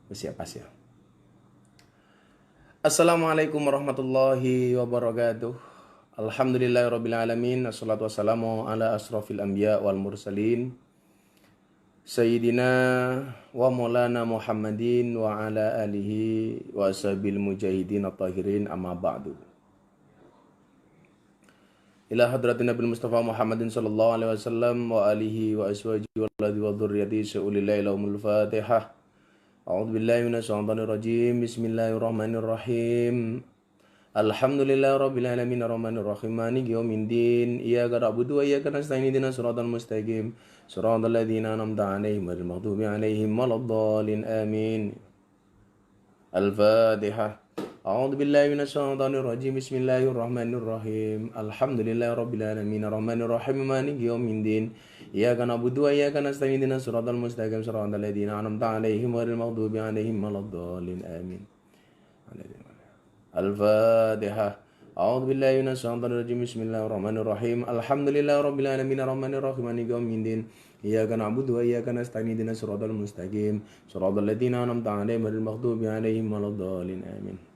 Siap pas ya. Assalamualaikum warahmatullahi wabarakatuh. Alhamdulillahirabbil alamin. Wassalatu wassalamu ala asrofil anbiya wal mursalin. Sayyidina wa maulana Muhammadin wa ala alihi wa ashabil mujahidin at-tahirin amma ba'du. Ila hadratin Nabil Mustafa Muhammadin sallallahu alaihi wasallam wa alihi wa aswajihi wa dhurriyyatihi sa'ulillahi lahumul fatihah. A'udzu billahi minasyaitonir rajim. Bismillahirrahmanirrahim. Alhamdulillahirabbil alamin arrahmanir rahim maliki yaumiddin. Iyyaka na'budu wa iyyaka nasta'in ihdinas siratal mustaqim. Siratal ladzina an'amta 'alaihim ghairil maghdubi 'alaihim waladdallin. Amin. Al-Fatihah. A'udzu billahi minasyaitonir rajim. Bismillahirrahmanirrahim. Alhamdulillahirabbil alamin arrahmanir rahim maliki yaumiddin. Iyyaka na'budu wa iyyaka nasta'in ihdinas siratal mustaqim siratal ladzina an'amta 'alaihim ghairil maghdubi 'alaihim waladdallin. Amin. Al-Fatihah. A'udzu billahi minasyaitonir rajim. Bismillahirrahmanirrahim. Alhamdulillahirabbil alamin arrahmanir rahim maliki yaumiddin. Iyyaka na'budu wa iyyaka nasta'in ihdinas siratal mustaqim siratal ladzina an'amta 'alaihim ghairil maghdubi 'alaihim waladdallin. Amin.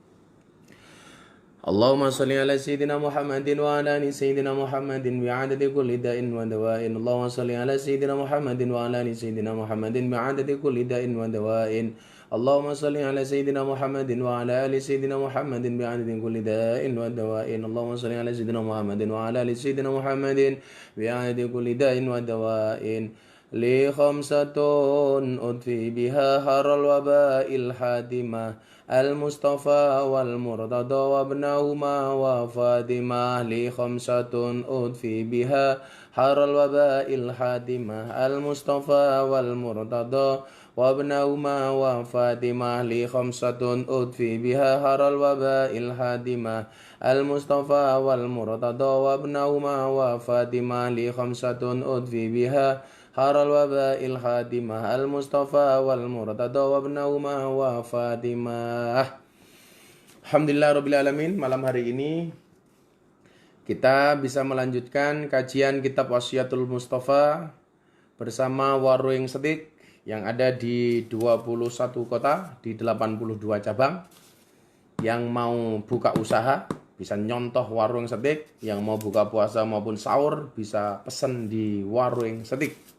Allahumma salli ala sayyidina Muhammadin wa ala ali sayyidina Muhammadin bi'adadi kulli da'in wa dawa'in. Allahumma salli ala sayyidina Muhammadin wa ala ali sayyidina Muhammadin bi'adadi kulli da'in wa dawa'in. Allahumma salli ala sayyidina Muhammadin wa ala ali sayyidina Muhammadin bi'adadi kulli da'in wa dawa'in. Allahumma salli ala sayyidina Muhammadin wa ala ali sayyidina Muhammadin bi'adadi kulli da'in wa dawa'in. Li khamsatun udfi biha haral waba'il hadimah Al-Mustafa wal-Murtada wabnahuma wa Fatimah. Li khamsatun udfi biha haral waba'il hadimah Al-Mustafa wal-Murtada wabnahuma wa Fatimah. Li khamsatun udfi biha haral waba'il hadimah Al-Mustafa wal-Murtada wabnahuma wa Fatimah. Li khamsatun udfi biha haral waba'il hadimah Al-Mustafa wal-Murtada wabnahuma wa Fatimah. Alhamdulillah alamin. Malam hari ini kita bisa melanjutkan kajian kitab Wasiatul Mustafa bersama Warung Setik yang ada di 21 kota di 82 cabang. Yang mau buka usaha bisa nyontoh Warung Setik, yang mau buka puasa maupun sahur bisa pesen di Warung Setik.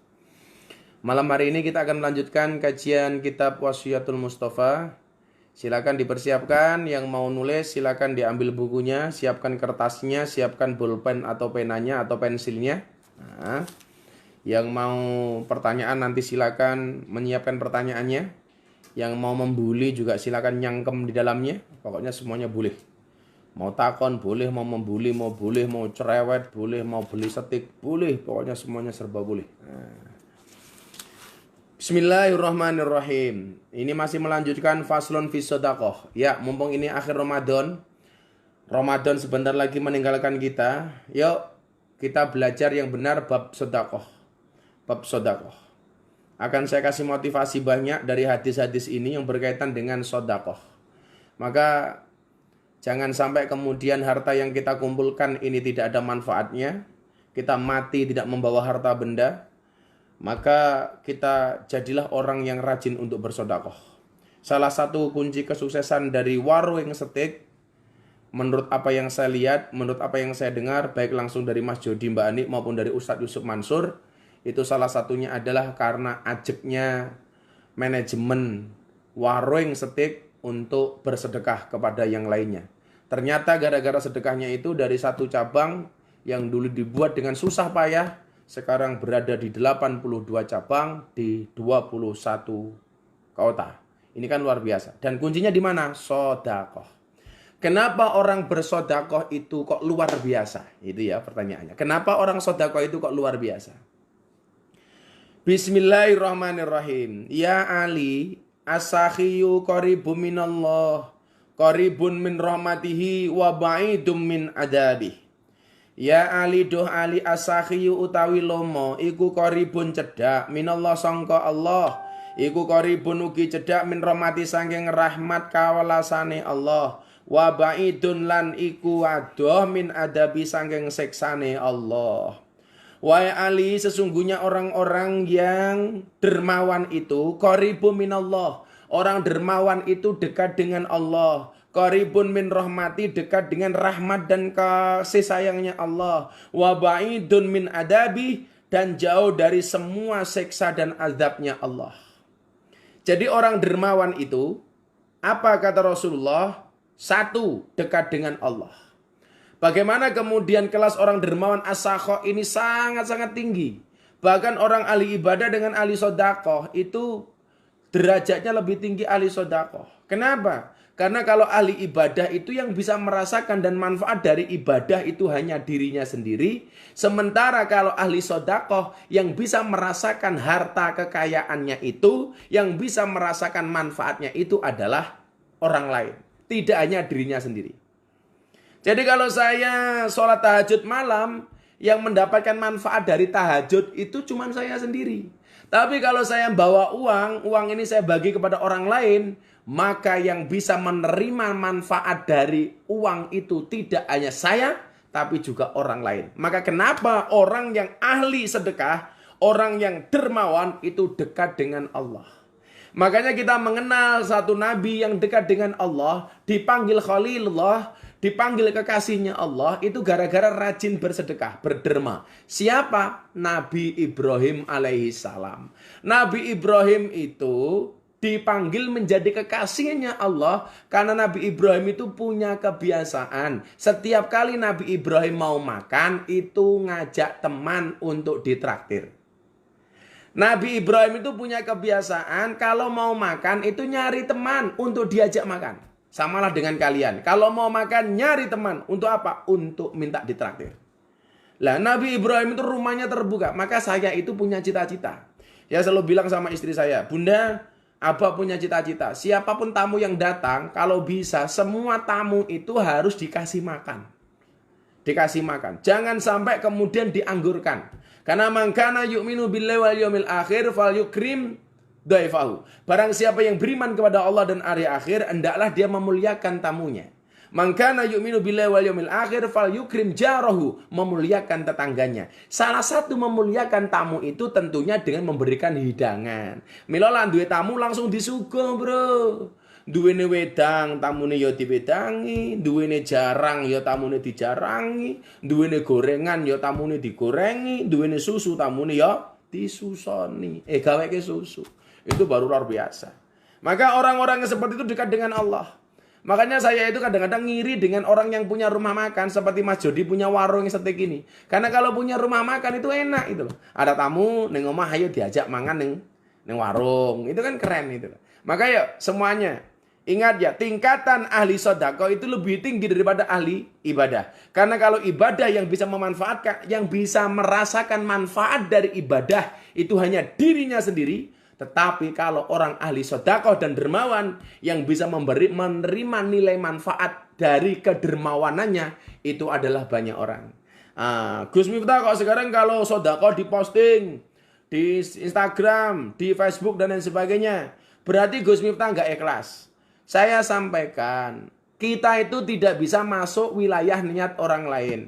Malam hari ini kita akan melanjutkan kajian kitab Wasiatul Mustafa. Silakan dipersiapkan, yang mau nulis silakan diambil bukunya, siapkan kertasnya, siapkan bolpen atau penanya atau pensilnya. Nah, yang mau pertanyaan nanti silakan menyiapkan pertanyaannya. Yang mau membuli juga silakan nyangkem di dalamnya. Pokoknya semuanya boleh. Mau takon boleh, mau membuli mau boleh, mau cerewet boleh, mau beli setik boleh. Pokoknya semuanya serba boleh. Nah. Bismillahirrahmanirrahim. Ini masih melanjutkan faslun fi shadaqah. Ya, mumpung ini akhir Ramadan. Ramadan sebentar lagi meninggalkan kita. Yuk, kita belajar yang benar bab sedekah. Bab sedekah. Akan saya kasih motivasi banyak dari hadis-hadis ini yang berkaitan dengan sedekah. Maka jangan sampai kemudian harta yang kita kumpulkan ini tidak ada manfaatnya. Kita mati tidak membawa harta benda. Maka kita jadilah orang yang rajin untuk bersedekah. Salah satu kunci kesuksesan dari Warung Setik, menurut apa yang saya lihat, menurut apa yang saya dengar, baik langsung dari Mas Jody Mbak Ani maupun dari Ustadz Yusuf Mansur, itu salah satunya adalah karena ajeknya manajemen Warung Setik untuk bersedekah kepada yang lainnya. Ternyata gara-gara sedekahnya itu dari satu cabang yang dulu dibuat dengan susah payah, sekarang berada di 82 cabang di 21 kota. Ini kan luar biasa. Dan kuncinya di mana? Sedekah. Kenapa orang bersedekah itu kok luar biasa? Itu ya pertanyaannya. Kenapa orang sedekah itu kok luar biasa? Bismillahirrahmanirrahim. Ya Ali, as-sakhiyu qaribun minallah, qaribun min rahmatihi wa ba'idum min adabih. Ya Ali doh Ali asakhiyu utawi lomo iku qaribun cedhak minallah sangka Allah, iku qaribun ugi cedhak min rahmati saking rahmat kawelasane Allah, wa ba'idun lan iku adoh min adabi saking siksane Allah. Wahai Ali, sesungguhnya orang-orang yang dermawan itu qaribun minallah, Orang dermawan itu dekat dengan Allah. Qaribun min rahmati, dekat dengan rahmat dan kasih sayangnya Allah. Wa ba'idun min adabi, dan jauh dari semua siksa dan azabnya Allah. Jadi orang dermawan itu, apa kata Rasulullah? Satu, dekat dengan Allah. Bagaimana kemudian kelas orang dermawan as-sakho ini sangat-sangat tinggi. Bahkan orang ahli ibadah dengan ahli sodakoh itu derajatnya lebih tinggi ahli sodakoh. Kenapa? Karena kalau ahli ibadah itu yang bisa merasakan dan manfaat dari ibadah itu hanya dirinya sendiri. Sementara kalau ahli sodakoh yang bisa merasakan harta kekayaannya itu, yang bisa merasakan manfaatnya itu adalah orang lain. Tidak hanya dirinya sendiri. Jadi kalau saya sholat tahajud malam, yang mendapatkan manfaat dari tahajud itu cuma saya sendiri. Tapi kalau saya bawa uang ini saya bagi kepada orang lain, maka yang bisa menerima manfaat dari uang itu tidak hanya saya, tapi juga orang lain. Maka kenapa orang yang ahli sedekah, orang yang dermawan itu dekat dengan Allah. Makanya kita mengenal satu nabi yang dekat dengan Allah, dipanggil Khalilullah, dipanggil kekasihnya Allah, itu gara-gara rajin bersedekah, berderma. Siapa? Nabi Ibrahim alaihi salam. Nabi Ibrahim itu dipanggil menjadi kekasihnya Allah karena Nabi Ibrahim itu punya kebiasaan. Setiap kali Nabi Ibrahim mau makan, itu ngajak teman untuk ditraktir. Nabi Ibrahim itu punya kebiasaan kalau mau makan itu nyari teman untuk diajak makan. Samalah dengan kalian. Kalau mau makan nyari teman. Untuk apa? Untuk minta ditraktir. Lah Nabi Ibrahim itu rumahnya terbuka. Maka saya itu punya cita-cita. Ya selalu bilang sama istri saya, Bunda, Abah punya cita-cita. Siapapun tamu yang datang, kalau bisa semua tamu itu harus dikasih makan. Dikasih makan. Jangan sampai kemudian dianggurkan. Karena man kana yu'minu billahi wal yawmil akhir falyukrim daifahu. Barang siapa yang beriman kepada Allah dan hari akhir, hendaklah dia memuliakan tamunya. Man kana yu'minu billahi wal yawmil akhir falyukrim jarahu, memuliakan tetangganya. Salah satu memuliakan tamu itu tentunya dengan memberikan hidangan. Mila lan duwe tamu langsung disuguh, Bro. Duwene wedang, tamune ya diwedangi, duwene jarang ya tamune dijarangi, duwene gorengan ya tamune digorengi, duwene susu tamune ya disusoni. Gaweke susu. Itu baru luar biasa. Maka orang-orang yang seperti itu dekat dengan Allah. Makanya saya itu kadang-kadang ngiri dengan orang yang punya rumah makan seperti Mas Jody punya warung yang seperti ini. Karena kalau punya rumah makan itu enak itu loh. Ada tamu neng omah ayo diajak mangan neng warung. Itu kan keren itu loh. Maka ya semuanya ingat ya, tingkatan ahli sedekah itu lebih tinggi daripada ahli ibadah. Karena kalau ibadah yang bisa memanfaatkan, yang bisa merasakan manfaat dari ibadah itu hanya dirinya sendiri. Tetapi kalau orang ahli sedekah dan dermawan yang bisa menerima nilai manfaat dari kedermawanannya, itu adalah banyak orang. Gus Miftah kok sekarang kalau sedekah diposting di Instagram, di Facebook dan lain sebagainya, berarti Gus Miftah nggak ikhlas. Saya sampaikan, kita itu tidak bisa masuk wilayah niat orang lain.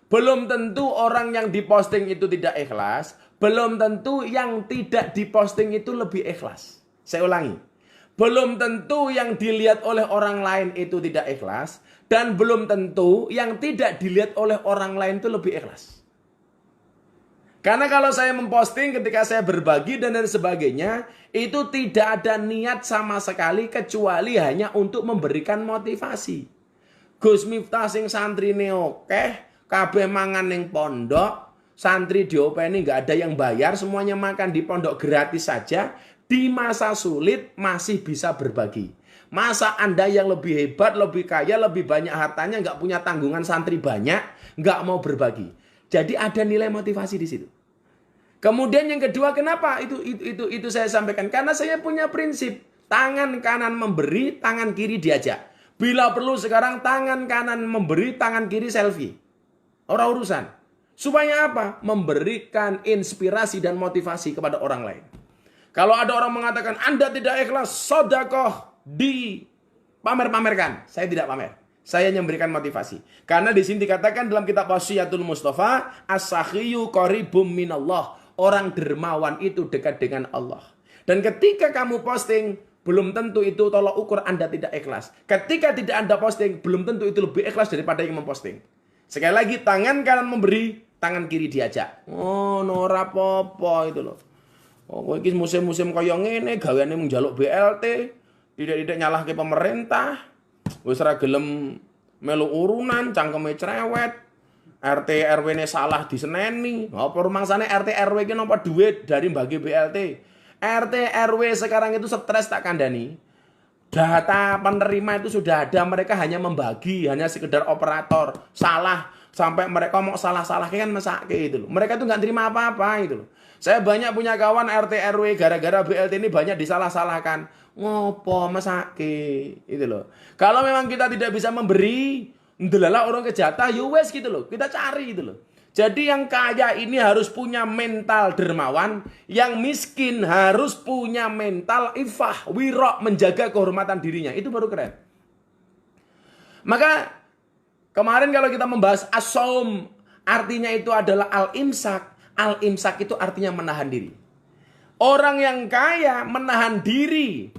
Belum tentu orang yang diposting itu tidak ikhlas. Belum tentu yang tidak diposting itu lebih ikhlas. Saya ulangi. Belum tentu yang dilihat oleh orang lain itu tidak ikhlas. Dan belum tentu yang tidak dilihat oleh orang lain itu lebih ikhlas. Karena kalau saya memposting ketika saya berbagi dan lain sebagainya, itu tidak ada niat sama sekali kecuali hanya untuk memberikan motivasi. Gus Miftah sing santri neokeh, kabeh mangan ning pondok, santri diopeni nggak ada yang bayar, semuanya makan di pondok gratis saja. Di masa sulit masih bisa berbagi. Masa Anda yang lebih hebat, lebih kaya, lebih banyak hartanya, nggak punya tanggungan santri banyak, nggak mau berbagi. Jadi ada nilai motivasi di situ. Kemudian yang kedua, kenapa itu saya sampaikan? Karena saya punya prinsip, tangan kanan memberi, tangan kiri diajak. Bila perlu sekarang tangan kanan memberi, tangan kiri selfie. Orang urusan. Supaya apa? Memberikan inspirasi dan motivasi kepada orang lain. Kalau ada orang mengatakan Anda tidak ikhlas, sedekah dipamer-pamerkan. Saya tidak pamer. Saya hanya memberikan motivasi. Karena di sini dikatakan dalam kitab Wasiyatul Mustafa, as-sakhiyu qaribum minallah. Orang dermawan itu dekat dengan Allah. Dan ketika kamu posting, belum tentu itu tolak ukur Anda tidak ikhlas. Ketika tidak Anda posting, belum tentu itu lebih ikhlas daripada yang memposting. Sekali lagi, tangan kanan memberi, tangan kiri diajak. Oh, ora apa-apa itu loh. Oh, iki musim-musim kaya ngene, gaweane njaluk BLT, tidak nyalahke pemerintah. Wis ora gelem melu urunan, cangkeme cerewet. RT RW-ne salah diseneni. Apa rumangsane RT RW iki napa duit dari bagi BLT? RT RW sekarang itu stres tak kandani. Data penerima itu sudah ada, mereka hanya membagi, hanya sekedar operator. Salah sampai mereka mau salah-salah kan mesake itu loh. Mereka tuh nggak terima apa-apa itu loh. Saya banyak punya kawan RT RW gara-gara BLT ini banyak disalah-salahkan. Ngopo mesake itu loh. Kalau memang kita tidak bisa memberi, ndelalah orang kejatah, wes gitu loh. Kita cari gitu loh. Jadi yang kaya ini harus punya mental dermawan, yang miskin harus punya mental ifah, wirok, menjaga kehormatan dirinya. Itu baru keren. Maka kemarin kalau kita membahas as-saum, artinya itu adalah al-imsak. Al-imsak itu artinya menahan diri. Orang yang kaya menahan diri,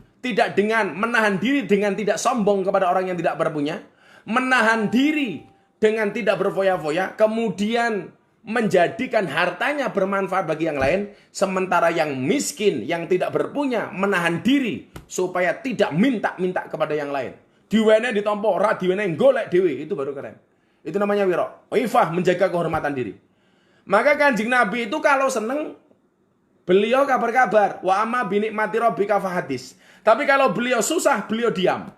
menahan diri dengan tidak sombong kepada orang yang tidak berpunya, menahan diri dengan tidak berfoya-foya, kemudian menjadikan hartanya bermanfaat bagi yang lain, sementara yang miskin, yang tidak berpunya, menahan diri supaya tidak minta-minta kepada yang lain. Diwene ditompo, ora diwene golek dhewe, itu baru keren. Itu namanya wiro. Ifah, menjaga kehormatan diri. Maka Kanjeng Nabi itu kalau seneng, beliau kabar-kabar, wa amma binikmati rabbika fahadis. Tapi kalau beliau susah, beliau diam.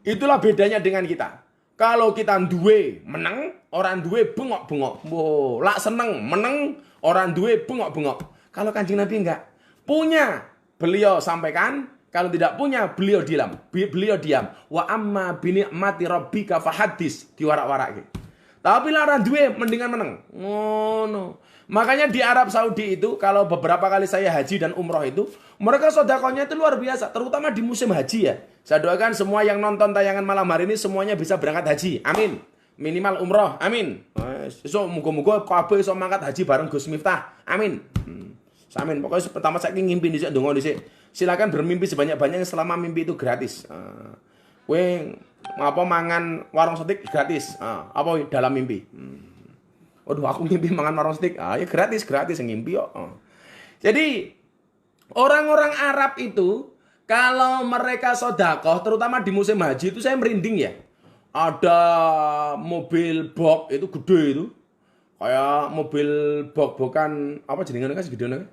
Itulah bedanya dengan kita. Kalau kita duwe meneng, orang duwe bengok-bengok. Wow, lak seneng meneng, orang duwe bengok-bengok. Kalau Kanjeng Nabi enggak. Punya, beliau sampaikan. Kalau tidak punya, beliau diam. Wa amma binikmati rabbika fahadis, diwarak-warak. Tapi larang duwe mendingan meneng. Oh, no. Makanya di Arab Saudi itu, kalau beberapa kali saya haji dan umroh itu, mereka sedekahnya itu luar biasa, terutama di musim haji ya. Saya doakan semua yang nonton tayangan malam hari ini semuanya bisa berangkat haji. Amin. Minimal umroh. Amin. So muga-muga kabeh iso mangkat haji bareng Gus Miftah. Amin. Amin. Pokoknya pertama saya ngimpi dhisik ndonga dhisik. Silakan bermimpi sebanyak-banyaknya selama mimpi itu gratis. Kowe apa mangan warung steak gratis. Apa dalam mimpi. Waduh, aku ngimpi mangan warung steak. Ya gratis ngimpi kok. Jadi orang-orang Arab itu kalau mereka sedekah, terutama di musim haji itu saya merinding ya. Ada mobil box itu gede itu. Kayak mobil box bukan apa jenengan kan segede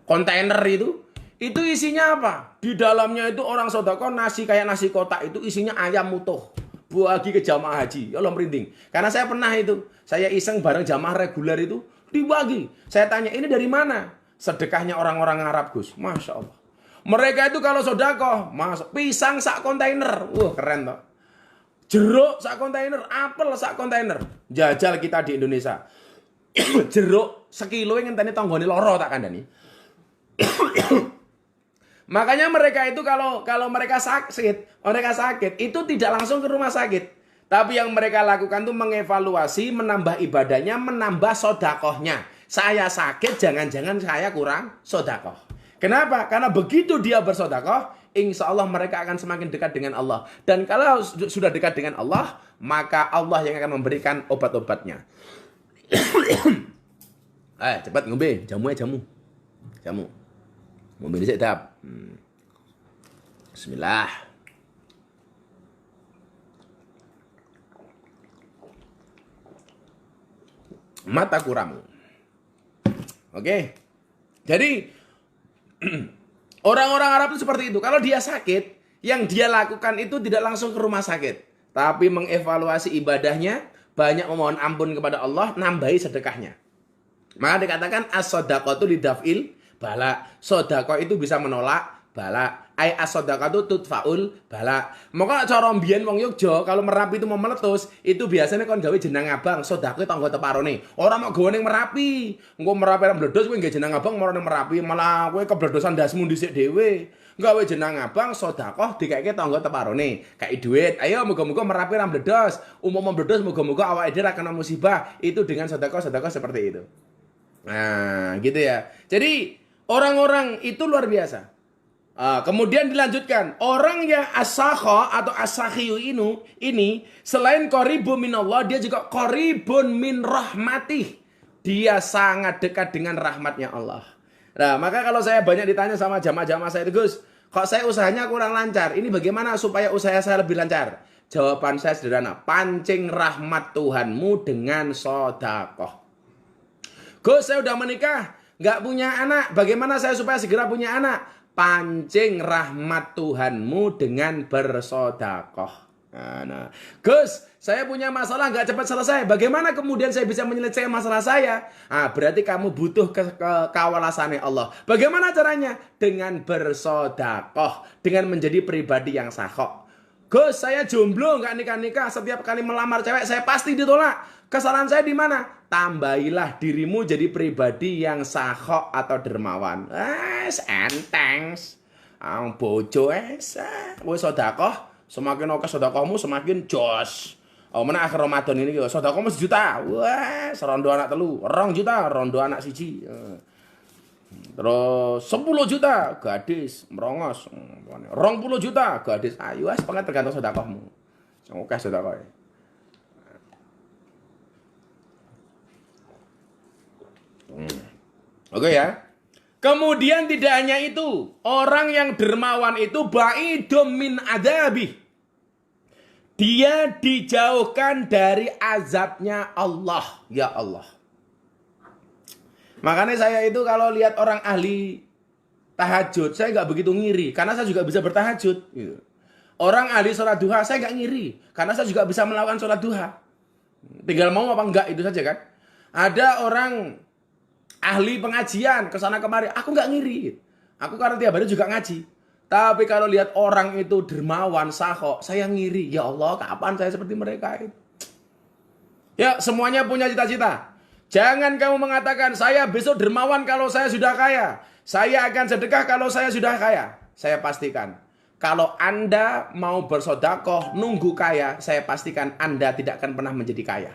kontainer itu. Itu isinya apa? Di dalamnya itu orang sedekah nasi kayak nasi kotak itu isinya ayam utuh. Bagi ke jamaah haji. Ya Allah merinding. Karena saya pernah itu. Saya iseng bareng jamaah reguler itu. Dibagi. Saya tanya ini dari mana? Sedekahnya orang-orang Arab Gus. Masya Allah. Mereka itu kalau sedekah. Pisang sak kontainer. Wah keren toh. Jeruk sak kontainer. Apel sak kontainer. Jajal kita di Indonesia. Jeruk sekilo yang ngenteni tonggone loro tak kandani. Makanya mereka itu kalau mereka sakit itu tidak langsung ke rumah sakit. Tapi yang mereka lakukan itu mengevaluasi, menambah ibadahnya, menambah sodakohnya. Saya sakit, jangan-jangan saya kurang sodakoh. Kenapa? Karena begitu dia bersodakoh, insya Allah mereka akan semakin dekat dengan Allah. Dan kalau sudah dekat dengan Allah, maka Allah yang akan memberikan obat-obatnya. Cepat ngombe, jamu. Ngombe dhisik dap. Bismillah. Mata kuramu. Oke. Jadi orang-orang Arab itu seperti itu. Kalau dia sakit, yang dia lakukan itu tidak langsung ke rumah sakit, tapi mengevaluasi ibadahnya, banyak memohon ampun kepada Allah, nambahi sedekahnya. Maka dikatakan as-shadaqatu lidaf'il bala. Sedekah itu bisa menolak bala. Ai as-shadaqatu tudfaul bala. Maka cara mbiyen wong Yogya kalau Merapi itu mau meletus, itu biasanya kon gawe jenang abang, sedekah tangga teparone. Ora mau gawe ning Merapi. Engko Merapi ra meledos kowe nggawe jenang abang marane Merapi, malah kowe kebledosan ndasmu dhisik dhewe. Gawe jenang abang sedekah dikeke tangga teparone. Kai duit. Ayo muga-muga Merapi ra meledos. Umpama meledos muga-muga awake dhewe ra kena musibah. Itu dengan sedekah seperti itu. Nah, gitu ya. Jadi orang-orang itu luar biasa. Kemudian dilanjutkan, orang yang asakho atau asakhiyu ini selain qaribun minallah, dia juga qaribun min rahmatih. Dia sangat dekat dengan rahmatnya Allah. Nah, maka kalau saya banyak ditanya sama jamaah-jamaah saya itu, Gus, kok saya usahanya kurang lancar, ini bagaimana supaya usaha saya lebih lancar? Jawaban saya sederhana, pancing rahmat Tuhanmu dengan sedekah. Gus, saya udah menikah, nggak punya anak, bagaimana saya supaya segera punya anak? Pancing rahmat Tuhanmu dengan bersedekah. Nah, Gus, saya punya masalah nggak cepat selesai. Bagaimana kemudian saya bisa menyelesaikan masalah saya? Berarti kamu butuh kewalasannya Allah. Bagaimana caranya? Dengan bersedekah, dengan menjadi pribadi yang sakho. Gus, saya jomblo nggak nikah-nikah. Setiap kali melamar cewek saya pasti ditolak. Kesalahan saya di mana? Tambahilah dirimu jadi pribadi yang sakho atau dermawan. Enteng. Bojo wis sedekah, semakin oke sedekahmu semakin jos. Mana akhir Ramadan ini sedekahmu 1 juta. Wah, serondo anak 3, 2 juta, rondo anak 1. Terus 10 juta gadis merongos. 20 juta gadis ayu. Pengen tergantung sedekahmu. Oke sedekah. Oke ya. Kemudian tidak hanya itu, orang yang dermawan itu ba'idum min adabi. Dia dijauhkan dari azabnya Allah. Ya Allah. Makanya saya itu kalau lihat orang ahli tahajud, saya nggak begitu ngiri. Karena saya juga bisa bertahajud. Gitu. Orang ahli sholat duha, saya nggak ngiri. Karena saya juga bisa melakukan sholat duha. Tinggal mau apa enggak, itu saja kan. Ada orang ahli pengajian, kesana kemari, aku nggak ngiri. Aku karena tiap hari juga ngaji. Tapi kalau lihat orang itu dermawan, sakho, saya ngiri. Ya Allah, kapan saya seperti mereka itu? Ya, semuanya punya cita-cita. Jangan kamu mengatakan, saya besok dermawan kalau saya sudah kaya. Saya akan sedekah kalau saya sudah kaya. Saya pastikan, kalau Anda mau bersedekah nunggu kaya, saya pastikan Anda tidak akan pernah menjadi kaya.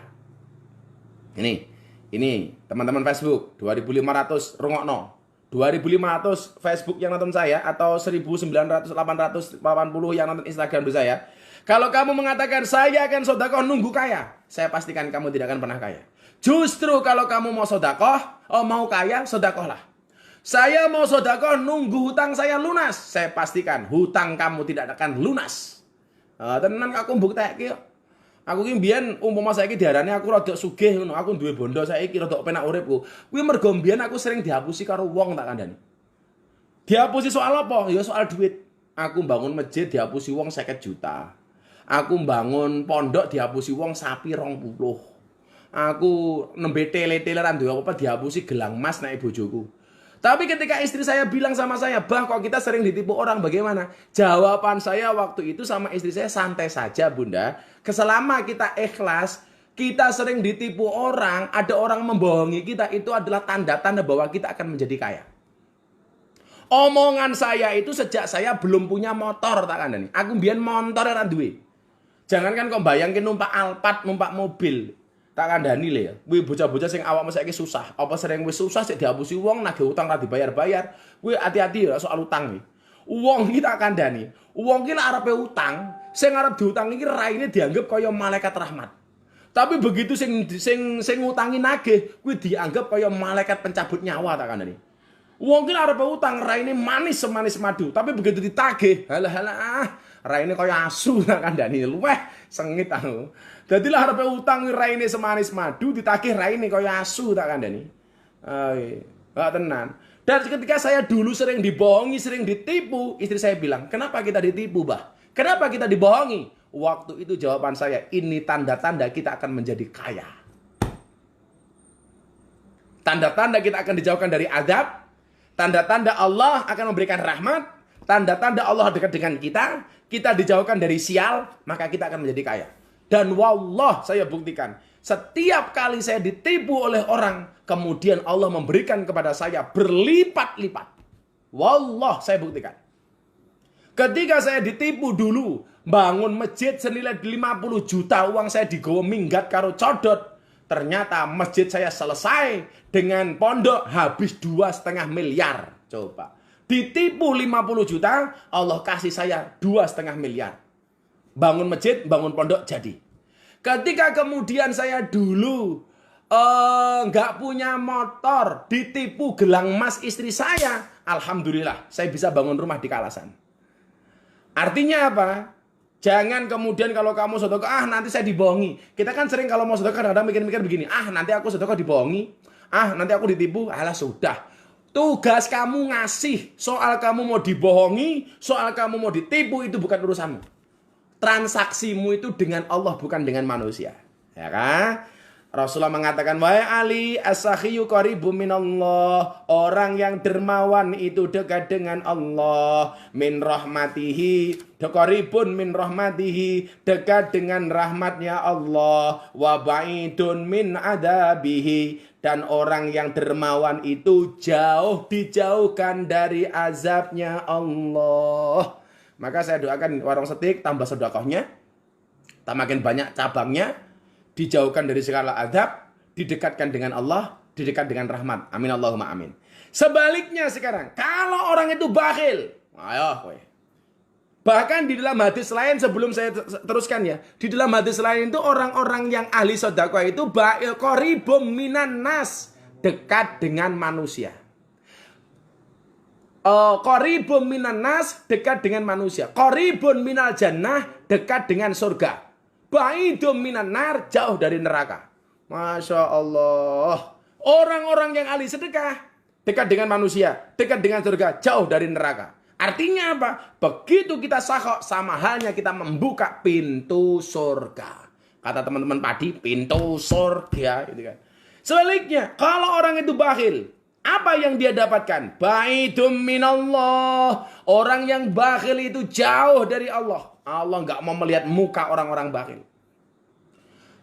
Ini teman-teman Facebook 2.500 rungokno. 2.500 Facebook yang nonton saya atau 1.900 880 yang nonton Instagram saya. Kalau kamu mengatakan saya akan sedekah nunggu kaya, saya pastikan kamu tidak akan pernah kaya. Justru kalau kamu mau sedekah, mau kaya, sedekahlah. Saya mau sedekah nunggu hutang saya lunas, saya pastikan hutang kamu tidak akan lunas. Tenan aku bukti aku ki mbiyen umpama saiki diarani aku rada sugih ngono, aku duwe bondo saiki rada penak uripku. Kuwi mergo mbiyen aku sering dihapusi karo wong tak kandhani. Dihapusi soal apa? Ya soal duit. Aku bangun masjid dihapusi wong 50 juta. Aku bangun pondok dihapusi wong sapi 20. Aku nembe tele-teleran duwe apa dihapusi gelang emas nek bojoku. Tapi ketika istri saya bilang sama saya, "Bah, kok kita sering ditipu orang, bagaimana?" Jawaban saya waktu itu sama istri saya, santai saja Bunda. Selama kita ikhlas, kita sering ditipu orang, ada orang membohongi kita, itu adalah tanda-tanda bahwa kita akan menjadi kaya. Omongan saya itu sejak saya belum punya motor tak kandhani. Aku mbiyen motor ora duwe. Jangankan kok bayangke numpak Alphard, numpak mobil. Tak kandhani le ya. Kuwi bocah-bocah sing awakmu saiki susah. Apa sering wis susah sik dihapusi wong nagih utang ra dibayar-bayar. Kuwi hati-hati ya soal utang iki. Wong iki tak kandhani. Wong iki lek arepe utang, sing arep diutang iki raine dianggap kaya malaikat rahmat. Tapi begitu sing ngutangi nagih, kuwi dianggap kaya malaikat pencabut nyawa tak kandhani. Wong iki arepe utang raine manis semanis madu, tapi begitu ditagih, halah raine kaya asu tak kandhani. Luweh sengit aku. Dadi lah arepe utang raine semanis madu, ditagih raine kaya asu tak kandhani. Enggak tenan. Dan ketika saya dulu sering dibohongi, sering ditipu, istri saya bilang, "Kenapa kita ditipu, Bah? Kenapa kita dibohongi?" Waktu itu jawaban saya, ini tanda-tanda kita akan menjadi kaya. Tanda-tanda kita akan dijauhkan dari azab, tanda-tanda Allah akan memberikan rahmat, tanda-tanda Allah dekat dengan kita dijauhkan dari sial, maka kita akan menjadi kaya. Dan wallah saya buktikan, setiap kali saya ditipu oleh orang, kemudian Allah memberikan kepada saya berlipat-lipat. Wallah saya buktikan. Ketika saya ditipu dulu, bangun masjid senilai 50 juta, uang saya digawa minggat karo codot. Ternyata masjid saya selesai dengan pondok habis 2,5 miliar. Coba. Ditipu 50 juta, Allah kasih saya 2,5 miliar. Bangun masjid, bangun pondok jadi. Ketika kemudian saya dulu nggak punya motor, ditipu gelang emas istri saya, alhamdulillah saya bisa bangun rumah di Kalasan. Artinya apa? Jangan kemudian kalau kamu sedekah, nanti saya dibohongi. Kita kan sering kalau mau sedekah kadang-kadang mikir-mikir begini, nanti aku sedekah dibohongi, nanti aku ditipu, alah sudah. Tugas kamu ngasih, soal kamu mau dibohongi, soal kamu mau ditipu itu bukan urusanmu. Transaksimu itu dengan Allah bukan dengan manusia. Ya kan? Rasulullah mengatakan, wahai Ali, as-sakhiyu qaribun minallah. Orang yang dermawan itu dekat dengan Allah. Min rahmatihi, qaribun min rahmatihi, dekat dengan rahmatnya Allah. Wa ba'idun min adabihi. Dan orang yang dermawan itu jauh dijauhkan dari azabnya Allah. Maka saya doakan warung setik tambah sedekahnya, makin banyak cabangnya, dijauhkan dari segala azab, didekatkan dengan Allah, didekat dengan rahmat. Amin Allahumma amin. Sebaliknya sekarang, kalau orang itu bakhil, ayo kowe. Bahkan di dalam hadis lain sebelum saya teruskan ya, di dalam hadis lain itu orang-orang yang ahli sedekah itu qaribum minan nas, dekat dengan manusia. Qaribum minan nas, dekat dengan manusia. Qaribun minal jannah, dekat dengan surga. Ba'idum minan nar, jauh dari neraka. Masya Allah. Orang-orang yang ahli sedekah dekat dengan manusia, dekat dengan surga, jauh dari neraka. Artinya apa? Begitu kita sakok, sama halnya kita membuka pintu surga. Kata teman-teman padi, pintu surga. Gitu kan. Sebaliknya, kalau orang itu bakhil, apa yang dia dapatkan? Ba'idum minallah. Orang yang bakhil itu jauh dari Allah. Allah nggak mau melihat muka orang-orang bakhil.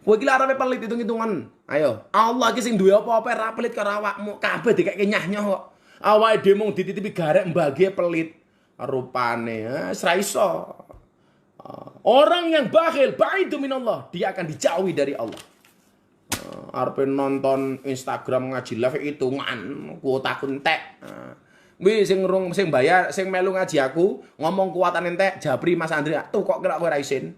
Kowe iki arepe pelit hitung-hitungan. Ayo, Allah iki sing duwe apa-apa ra pelit karo awakmu. Kabeh dikek nyah-nyah kok. Awake dhewe mung dititipi garek mbagi pelit. Rupane ra iso. Orang yang bakhil, ba'idum minallah, dia akan dijauhi dari Allah. Arepe nonton Instagram ngaji live hitungan, kuota entek. Wi sing bayar, sing melu ngaji aku, ngomong kuatan entek, Jabri Mas Andri, tuh kok kira kowe ra isin.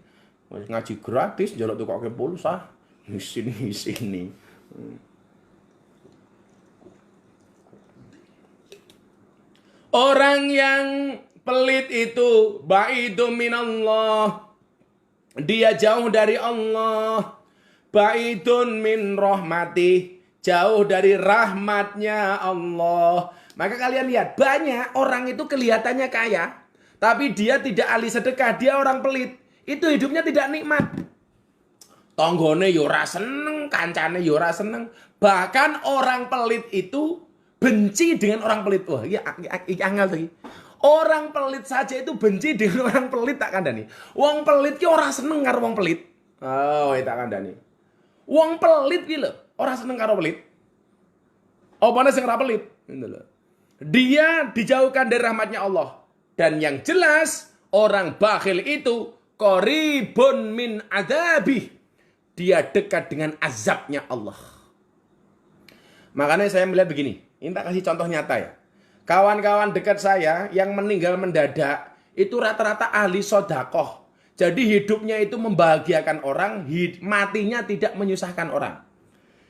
Ngaji gratis, njaluk tukoke pulsa. Isin. Orang yang pelit itu ba'idum minallah, dia jauh dari Allah. Ba'idun min rahmati, jauh dari rahmatnya Allah. Maka kalian lihat, banyak orang itu kelihatannya kaya, tapi dia tidak ahli sedekah, dia orang pelit. Itu hidupnya tidak nikmat. Tonggone yo ora seneng, kancane yo ora seneng. Bahkan orang pelit itu benci dengan orang pelit. Wah, iya angel iki. Orang pelit saja itu benci dengan orang pelit, tak kandhani. Wong pelit ki ora seneng karo wong pelit. Oh, tak kandhani. Wong pelit ki lho, ora seneng karo pelit. Opane sing ora pelit, ngono lho. Dia dijauhkan dari rahmatnya Allah. Dan yang jelas, orang bakhil itu qaribun min adzabih. Dia dekat dengan azabnya Allah. Makanya saya melihat begini. Ini tak kasih contoh nyata ya. Kawan-kawan dekat saya yang meninggal mendadak itu rata-rata ahli sodakoh. Jadi hidupnya itu membahagiakan orang, matinya tidak menyusahkan orang.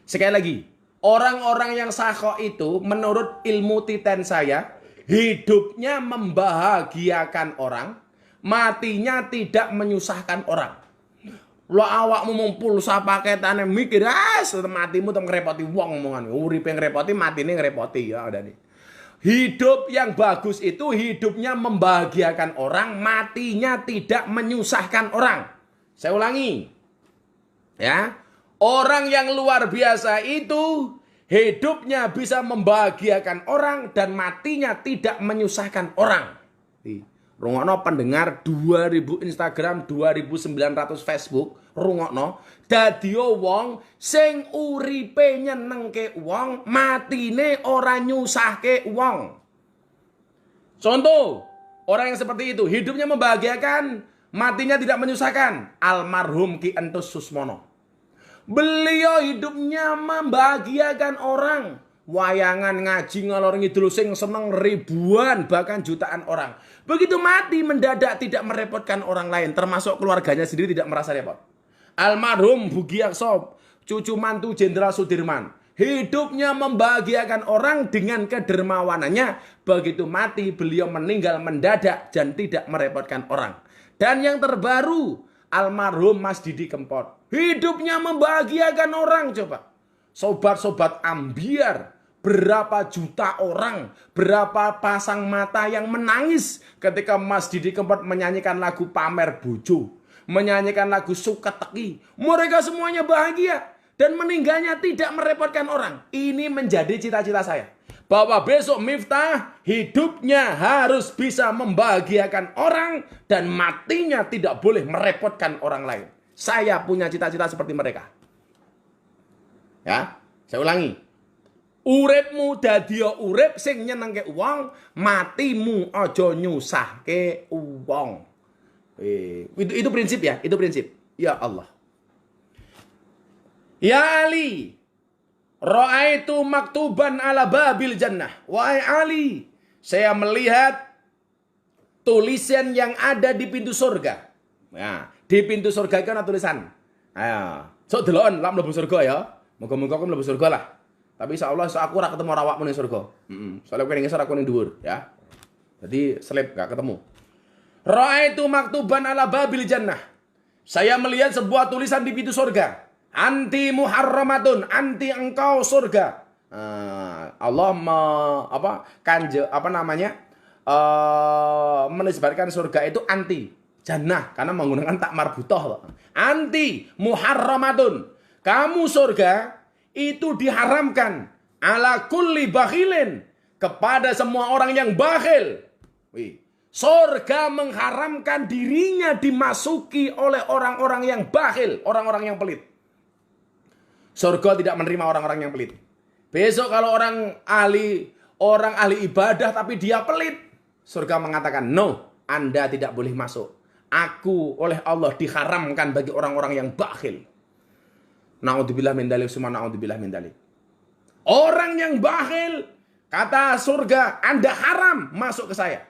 Sekali lagi, orang-orang yang sakho itu menurut ilmu titen saya, hidupnya membahagiakan orang, matinya tidak menyusahkan orang. Lo awakmu mung pulsa paketane mikir, matimu tem ngrepoti wong omongan. Uripe ngrepoti, matine ngrepoti ya ada nih. Hidup yang bagus itu hidupnya membahagiakan orang, matinya tidak menyusahkan orang. Saya ulangi. Ya. Orang yang luar biasa itu hidupnya bisa membahagiakan orang dan matinya tidak menyusahkan orang. Rungokno pendengar 2000 Instagram, 2900 Facebook, rungokno dadi wong sing uripe nyenengke wong, matine ora nyusahke wong. Contoh, orang yang seperti itu hidupnya membahagiakan, matinya tidak menyusahkan. Almarhum Ki Entus Susmono. Beliau hidupnya membahagiakan orang, wayangan, ngaji, ngalor ngidul sing seneng ribuan bahkan jutaan orang. Begitu mati mendadak tidak merepotkan orang lain, termasuk keluarganya sendiri tidak merasa repot. Almarhum Bugi Aksob, cucu mantu Jenderal Sudirman, hidupnya membahagiakan orang dengan kedermawanannya. Begitu mati beliau meninggal mendadak dan tidak merepotkan orang. Dan yang terbaru, almarhum Mas Didi Kempot, hidupnya membahagiakan orang. Coba sobat-sobat ambiar, berapa juta orang, berapa pasang mata yang menangis ketika Mas Didi Kempot menyanyikan lagu Pamer Bojo, menyanyikan lagu Suka Teki. Mereka semuanya bahagia dan meninggalnya tidak merepotkan orang. Ini menjadi cita-cita saya, bahwa besok Miftah hidupnya harus bisa membahagiakan orang dan matinya tidak boleh merepotkan orang lain. Saya punya cita-cita seperti mereka. Ya, saya ulangi. Uripmu dadi urip sing nyenengke wong, matimu aja nyusahke wong. Itu prinsip ya, itu prinsip. Ya Allah. Ya Ali, ra'aitu maktuban ala babil jannah. Wahai Ali, saya melihat tulisan yang ada di pintu surga. Ya, di pintu surga itu ada tulisan. Ayo, sok delon lak mlebu surga ya. Moga-moga aku mlebu surga lah. Tapi insyaallah aku ora ketemu awakmu ning surga. Soalnya kowe ning ngisor aku ning dhuwur, ya. Jadi selip gak ketemu. Ra'aitu maktuban ala babil jannah. Saya melihat sebuah tulisan di pintu surga. Anti muharramatun, anti engkau surga. Allah menisbatkan surga itu anti jannah karena menggunakan tak marbutoh. Anti muharramatun. Kamu surga itu diharamkan ala kulli bakhilin, kepada semua orang yang bakhil. Surga mengharamkan dirinya dimasuki oleh orang-orang yang bakhil, orang-orang yang pelit. Surga tidak menerima orang-orang yang pelit. Besok kalau orang ahli ibadah tapi dia pelit, surga mengatakan, no, Anda tidak boleh masuk. Aku oleh Allah diharamkan bagi orang-orang yang bakhil. Na'udzubillah min dzalik, summa na'udzubillah min dzalik. Orang yang bakhil, kata surga, Anda haram masuk ke saya.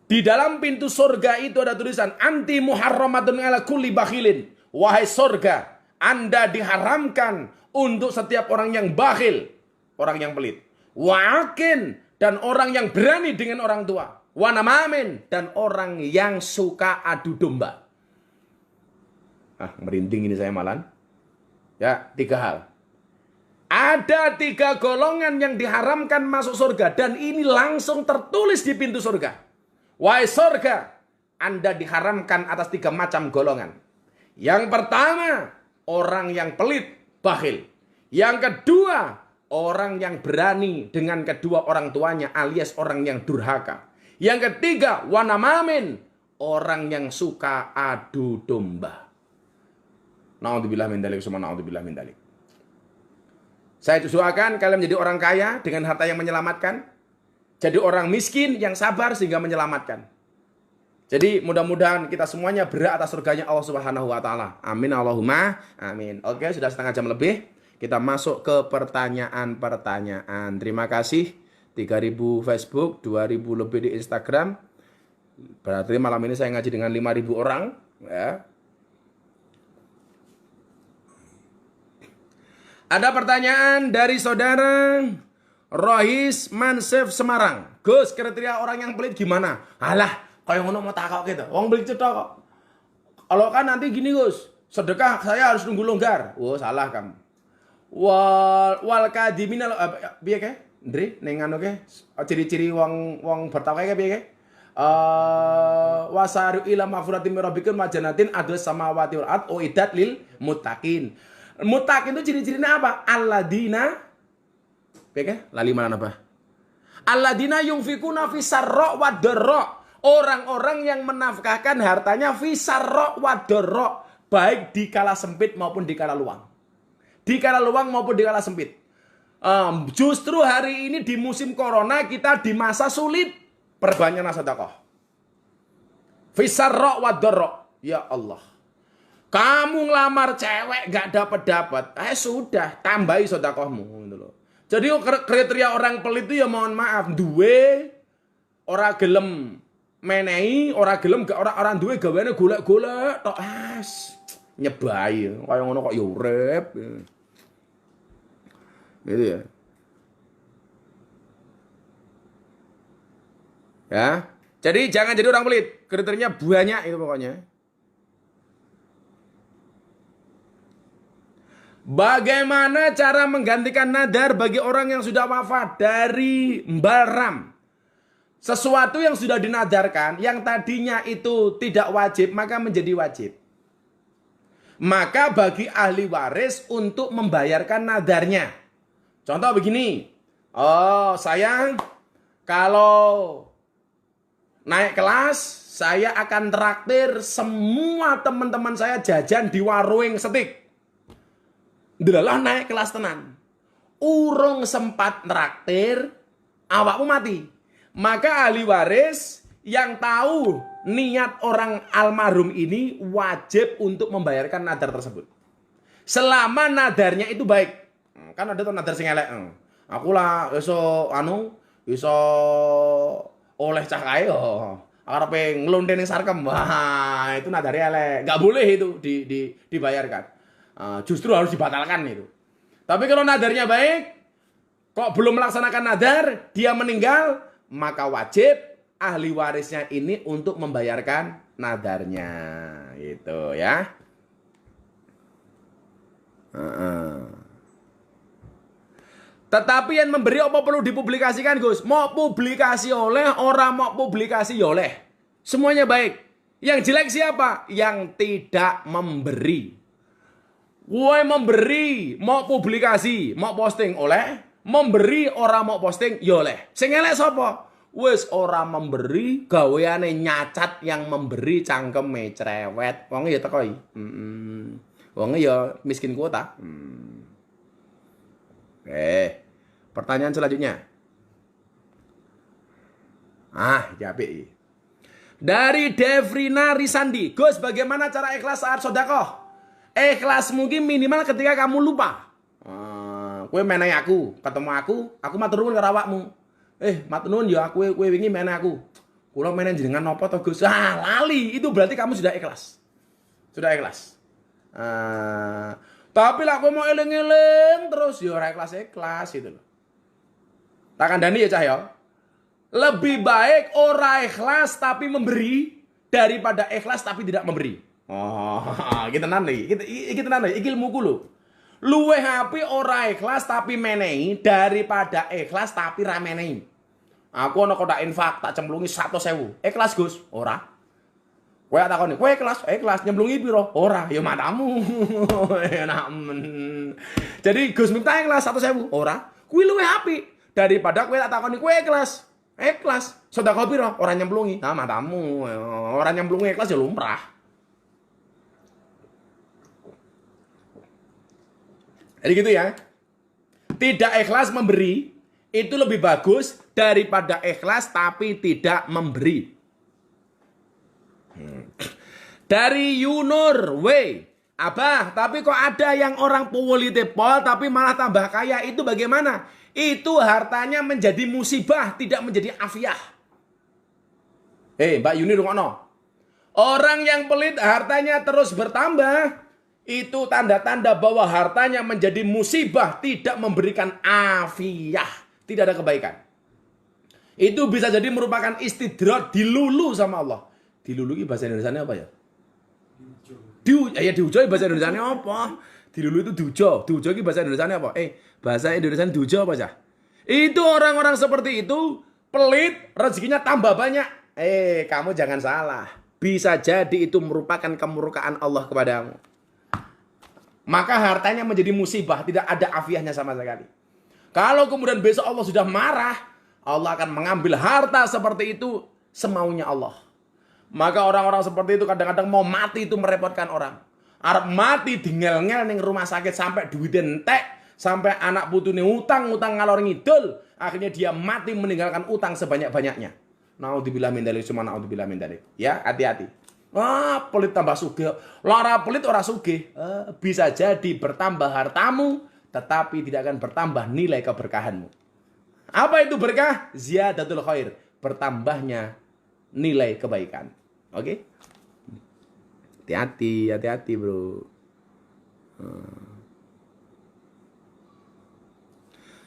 Di dalam pintu surga itu ada tulisan, anti muharramatun ala kulli bakhilin. Wahai surga, Anda diharamkan untuk setiap orang yang bakhil, orang yang pelit. Wa'akin, dan orang yang berani dengan orang tua. Wa namamin, dan orang yang suka adu domba. Merinding ini saya malan. Ya, 3 hal. Ada 3 golongan yang diharamkan masuk surga. Dan ini langsung tertulis di pintu surga. Wahai surga, Anda diharamkan atas 3 macam golongan. Yang pertama, orang yang pelit, bakhil. Yang kedua, orang yang berani dengan kedua orang tuanya alias orang yang durhaka. Yang ketiga, wanamamin, orang yang suka adu domba. Na'udzubillah min dzalik, summa na'udzubillah min dzalik. Saya doakan kalian menjadi orang kaya dengan harta yang menyelamatkan. Jadi orang miskin yang sabar sehingga menyelamatkan. Jadi mudah-mudahan kita semuanya berhak atas surganya Allah Subhanahu wa taala. Amin Allahumma amin. Oke, sudah setengah jam lebih. Kita masuk ke pertanyaan-pertanyaan. Terima kasih. 3.000 Facebook, 2.000 lebih di Instagram. Berarti malam ini saya ngaji dengan 5.000 orang, ya. Ada pertanyaan dari saudara Rohis Mansef Semarang. Gus, kriteria orang yang pelit gimana? Alah, kayak ngono mau takok gitu. Wong pelit cetok kok. Kalau kan nanti gini Gus, sedekah saya harus nunggu longgar. Oh, salah kamu. Wal kadimin piye ke? Ndri ning anu ke? Ciri-ciri wong bertakwa ke piye ke? Wasaru ila mafuratim rabbikum majanatin adus samawati wal ard uiddat lil muttaqin. Muttaqin itu ciri-cirinya apa? Alladzina piye? Lali mana apa? Alladzina yunfikuna fi sarra wa dharra. Orang-orang yang menafkahkan hartanya fi sarra wa dharra, baik di kala sempit maupun di kala luang. Di kala luang maupun di kala sempit. Justru hari ini di musim corona kita di masa sulit, perbanyaklah sedekah. Fi sarra wa dharra. Ya Allah. Kamu ngelamar cewek gak dapat-dapat, sudah tambahi sedekahmu gitu loh. Jadi kriteria orang pelit itu ya mohon maaf, duwe ora gelem menehi, ora gelem orang duwe gaweane golek-golek tok nyebai. Kaya ngono kok ya urip. Gitu ya. Ya. Jadi jangan jadi orang pelit. Kriterianya banyak itu pokoknya. Bagaimana cara menggantikan nadar bagi orang yang sudah wafat? Dari Mbalram. Sesuatu yang sudah dinadarkan, yang tadinya itu tidak wajib, maka menjadi wajib. Maka bagi ahli waris untuk membayarkan nadarnya. Contoh begini. Oh, sayang, kalau naik kelas, saya akan traktir semua teman-teman saya jajan di warung setik. Delalah naik kelas tenan. Urung sempat traktir, awakmu mati. Maka ahli waris yang tahu niat orang almarhum ini wajib untuk membayarkan nadar tersebut. Selama nadarnya itu baik. Kan ada tuh nadar sing elek. Aku lah iso oleh cah kae yo. Arepe nglonte ning sarkem. Wah, itu nadarnya elek. Enggak boleh itu dibayarkan. Justru harus dibatalkan itu. Tapi kalau nadarnya baik, kok belum melaksanakan nadar, dia meninggal, maka wajib ahli warisnya ini untuk membayarkan nadarnya. Gitu ya. Tetapi yang memberi apa perlu dipublikasikan, Gus? Mau publikasi oleh, orang mau publikasi oleh. Semuanya baik. Yang jelek siapa? Yang tidak memberi. Woi memberi, mau publikasi, mau posting oleh, memberi orang mau posting ya oleh. Sing elek sapa? Wis ora memberi, gaweane nyacat yang memberi cangkeme cerewet. Wong ya teko iki. Wong ya miskin kuota. Pertanyaan selanjutnya. Japik. Dari Devrina Risandi. Gus, bagaimana cara ikhlas saat sedekah? Ikhlas mungkin minimal ketika kamu lupa. Kowe menehi aku, ketemu aku matur nuwun karo awakmu. Matur nuwun ya kowe wingi menehi aku. Kula menehi jenengan napa to, Gus? Lali. Itu berarti kamu sudah ikhlas. Sudah ikhlas. Tapi lah kowe mau eling-eling terus ya ora ikhlas gitu loh. Tak kandhani ya cah ya. Lebih baik ora ikhlas tapi memberi daripada ikhlas tapi tidak memberi. Kita nanti, kita nanti, ilmuku lo. Luweh api ora ikhlas tapi menehi daripada ikhlas tapi ra menehi. Aku ana kotak infak tak cemplungi 100.000. Ikhlas Gus? Ora. Kowe takoni, kowe ikhlas? Ikhlas. Nyemplungi piro? Ora. Ya matamu. Enak men. Jadi Gus minta ikhlas 100.000. Ora. Kuwi luweh api daripada kowe tak takoni kowe ikhlas. Ikhlas. Sedekah piro? Ora nyemplungi. Nah matamu. Ora nyemplungi ikhlas ya lumrah. Jadi gitu ya. Tidak ikhlas memberi itu lebih bagus daripada ikhlas tapi tidak memberi. Dari Yunur, Abah, tapi kok ada yang orang puwolitepol tapi malah tambah kaya, itu bagaimana? Itu hartanya menjadi musibah, tidak menjadi afiah. Mbak Yuni rungokno. Orang yang pelit hartanya terus bertambah, itu tanda-tanda bahwa hartanya menjadi musibah, tidak memberikan afiah, tidak ada kebaikan. Itu bisa jadi merupakan istidrat, dilulu sama Allah. Dilulu ini bahasa Indonesianya apa ya? Diujo bahasa Indonesianya apa? Dilulu itu diujo. Diujo ini bahasa Indonesianya apa? Bahasa Indonesianya diujo apa ya? Itu orang-orang seperti itu pelit, rezekinya tambah banyak. Kamu jangan salah. Bisa jadi itu merupakan kemurkaan Allah kepadamu. Maka hartanya menjadi musibah, tidak ada afiahnya sama sekali. Kalau kemudian besok Allah sudah marah, Allah akan mengambil harta seperti itu semaunya Allah. Maka orang-orang seperti itu kadang-kadang mau mati itu merepotkan orang. Arep mati dingel-ngel ning rumah sakit sampai duit entek, sampai anak putune utang ngalor ngidul, akhirnya dia mati meninggalkan utang sebanyak-banyaknya. Naudzubillah min dzalik, cuma naudzubillah min dzalik. Ya, hati-hati. Pelit tambah sugih. Lara pelit ora sugih. Bisa jadi bertambah hartamu, tetapi tidak akan bertambah nilai keberkahanmu. Apa itu berkah? Ziyadatul khair, bertambahnya nilai kebaikan. Oke? Hati-hati bro.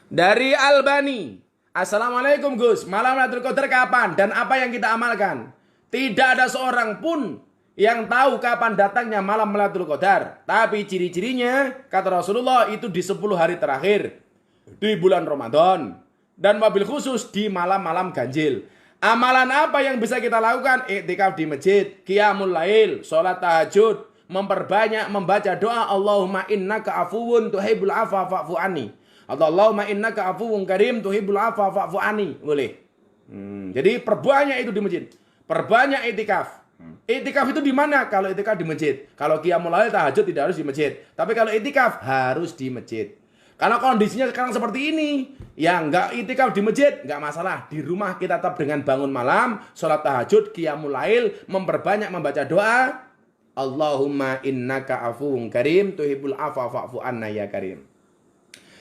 Dari Albani, Assalamualaikum Gus, malam Lailatul Qadar kapan dan apa yang kita amalkan? Tidak ada seorang pun yang tahu kapan datangnya malam Lailatul Qadar. Tapi ciri-cirinya, kata Rasulullah, itu di 10 hari terakhir di bulan Ramadan. Dan wabil khusus di malam-malam ganjil. Amalan apa yang bisa kita lakukan? Iktikaf di masjid, qiyamul lail, sholat tahajud, memperbanyak membaca doa Allahumma innaka afuwun tuhibbul afwa fa'fu anni. Atau Allahumma innaka afuwun karim tuhibbul afwa fa'fu anni. Boleh. Jadi perbanyak itu di masjid. Perbanyak iktikaf. Iktikaf itu di mana? Kalau iktikaf di masjid. Kalau qiyamul lail tahajud tidak harus di masjid. Tapi kalau iktikaf harus di masjid. Karena kondisinya sekarang seperti ini, ya nggak iktikaf di masjid, nggak masalah. Di rumah kita tetap dengan bangun malam, sholat tahajud, qiyamul lail, memperbanyak membaca doa. Allahumma innaka afuwun karim tuhibbul afwa fa'fu anna ya karim.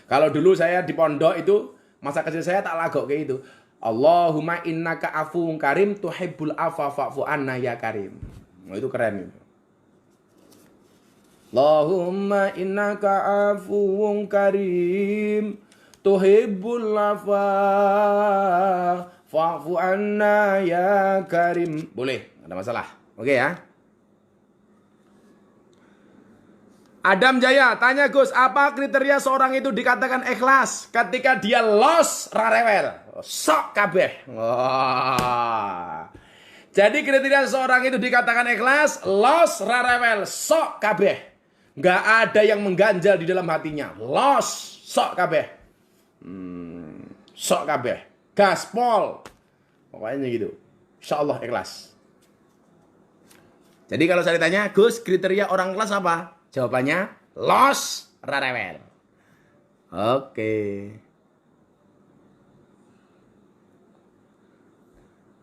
Kalau dulu saya di pondok itu, masa kecil saya tak lagok kayak itu. Allahumma innaka afuwun karim tuhibbul afwa fa'fu anna ya karim. Nah, itu keren itu. Allahumma innaka afuwun karim tuhibbul afwa fa'fu anna ya karim. Boleh, nggak ada masalah. Oke ya. Adam Jaya tanya Gus, apa kriteria seorang itu dikatakan ikhlas ketika dia los rarewel sok kabeh. Wah. Jadi kriteria seorang itu dikatakan ikhlas, los rarewel sok kabeh. Nggak ada yang mengganjal di dalam hatinya. Los sok kabeh. Sok kabeh. Gaspol. Pokoknya gitu. Insyaallah ikhlas. Jadi kalau saya ditanya, Gus, kriteria orang ikhlas apa? Jawabannya, los rarewel. Oke.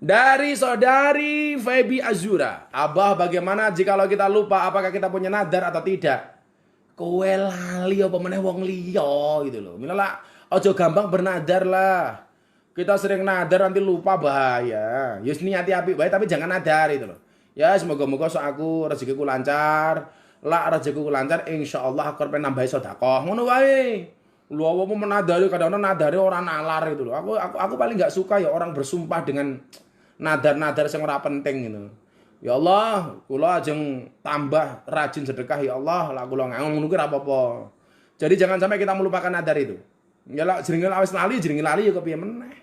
Dari saudari Febi Azura. Abah, bagaimana jikalau kita lupa apakah kita punya nadar atau tidak? Kowe lali apa meneh wong liya gitu loh. Mila ojo gampang bernadar lah. Kita sering nadar nanti lupa bahaya. Yus niati apik bae tapi jangan nadar itu loh. Ya semoga-moga sok aku rezekiku lancar. Lah rezekiku lancar insyaallah aku pengen nambahi sedekah. Ngono wae. Lu apa menadari kadang-kadang nadare ora nalar gitu loh. Aku paling enggak suka ya orang bersumpah dengan nadar-nadar sing ora penting gitu. Ya Allah, kula ajeng tambah rajin sedekah ya Allah, lah kula ngono ki ora apa-apa. Jadi jangan sampai kita melupakan nadar itu. Ya lah jenenge wis lali, jenenge lali ya kepiye meneh.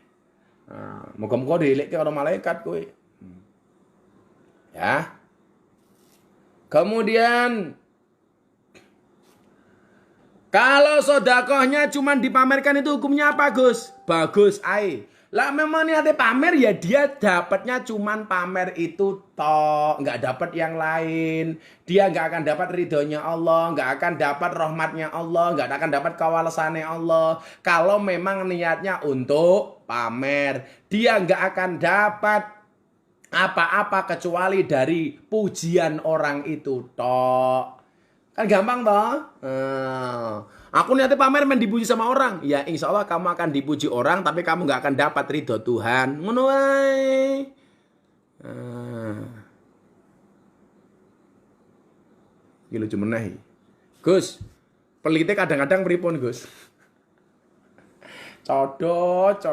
Nah, moga-moga dielekke karo malaikat kowe. Ya. Kemudian kalau sodakohnya cuma dipamerkan itu hukumnya apa Gus? Bagus ae. Lah memang niatnya pamer ya dia dapatnya cuman pamer itu tok, nggak dapat yang lain. Dia nggak akan dapat ridhonya Allah, nggak akan dapat rahmatnya Allah, nggak akan dapat kawalasannya Allah. Kalau memang niatnya untuk pamer, dia nggak akan dapat apa-apa kecuali dari pujian orang itu tok. Kan gampang toh? Aku niatnya pamer main dipuji sama orang. Ya insya Allah kamu akan dipuji orang, tapi kamu nggak akan dapat ridho Tuhan. Ngono wae. Iki lucu meneh. Gus, pelite kadang-kadang pripun Gus? Codot.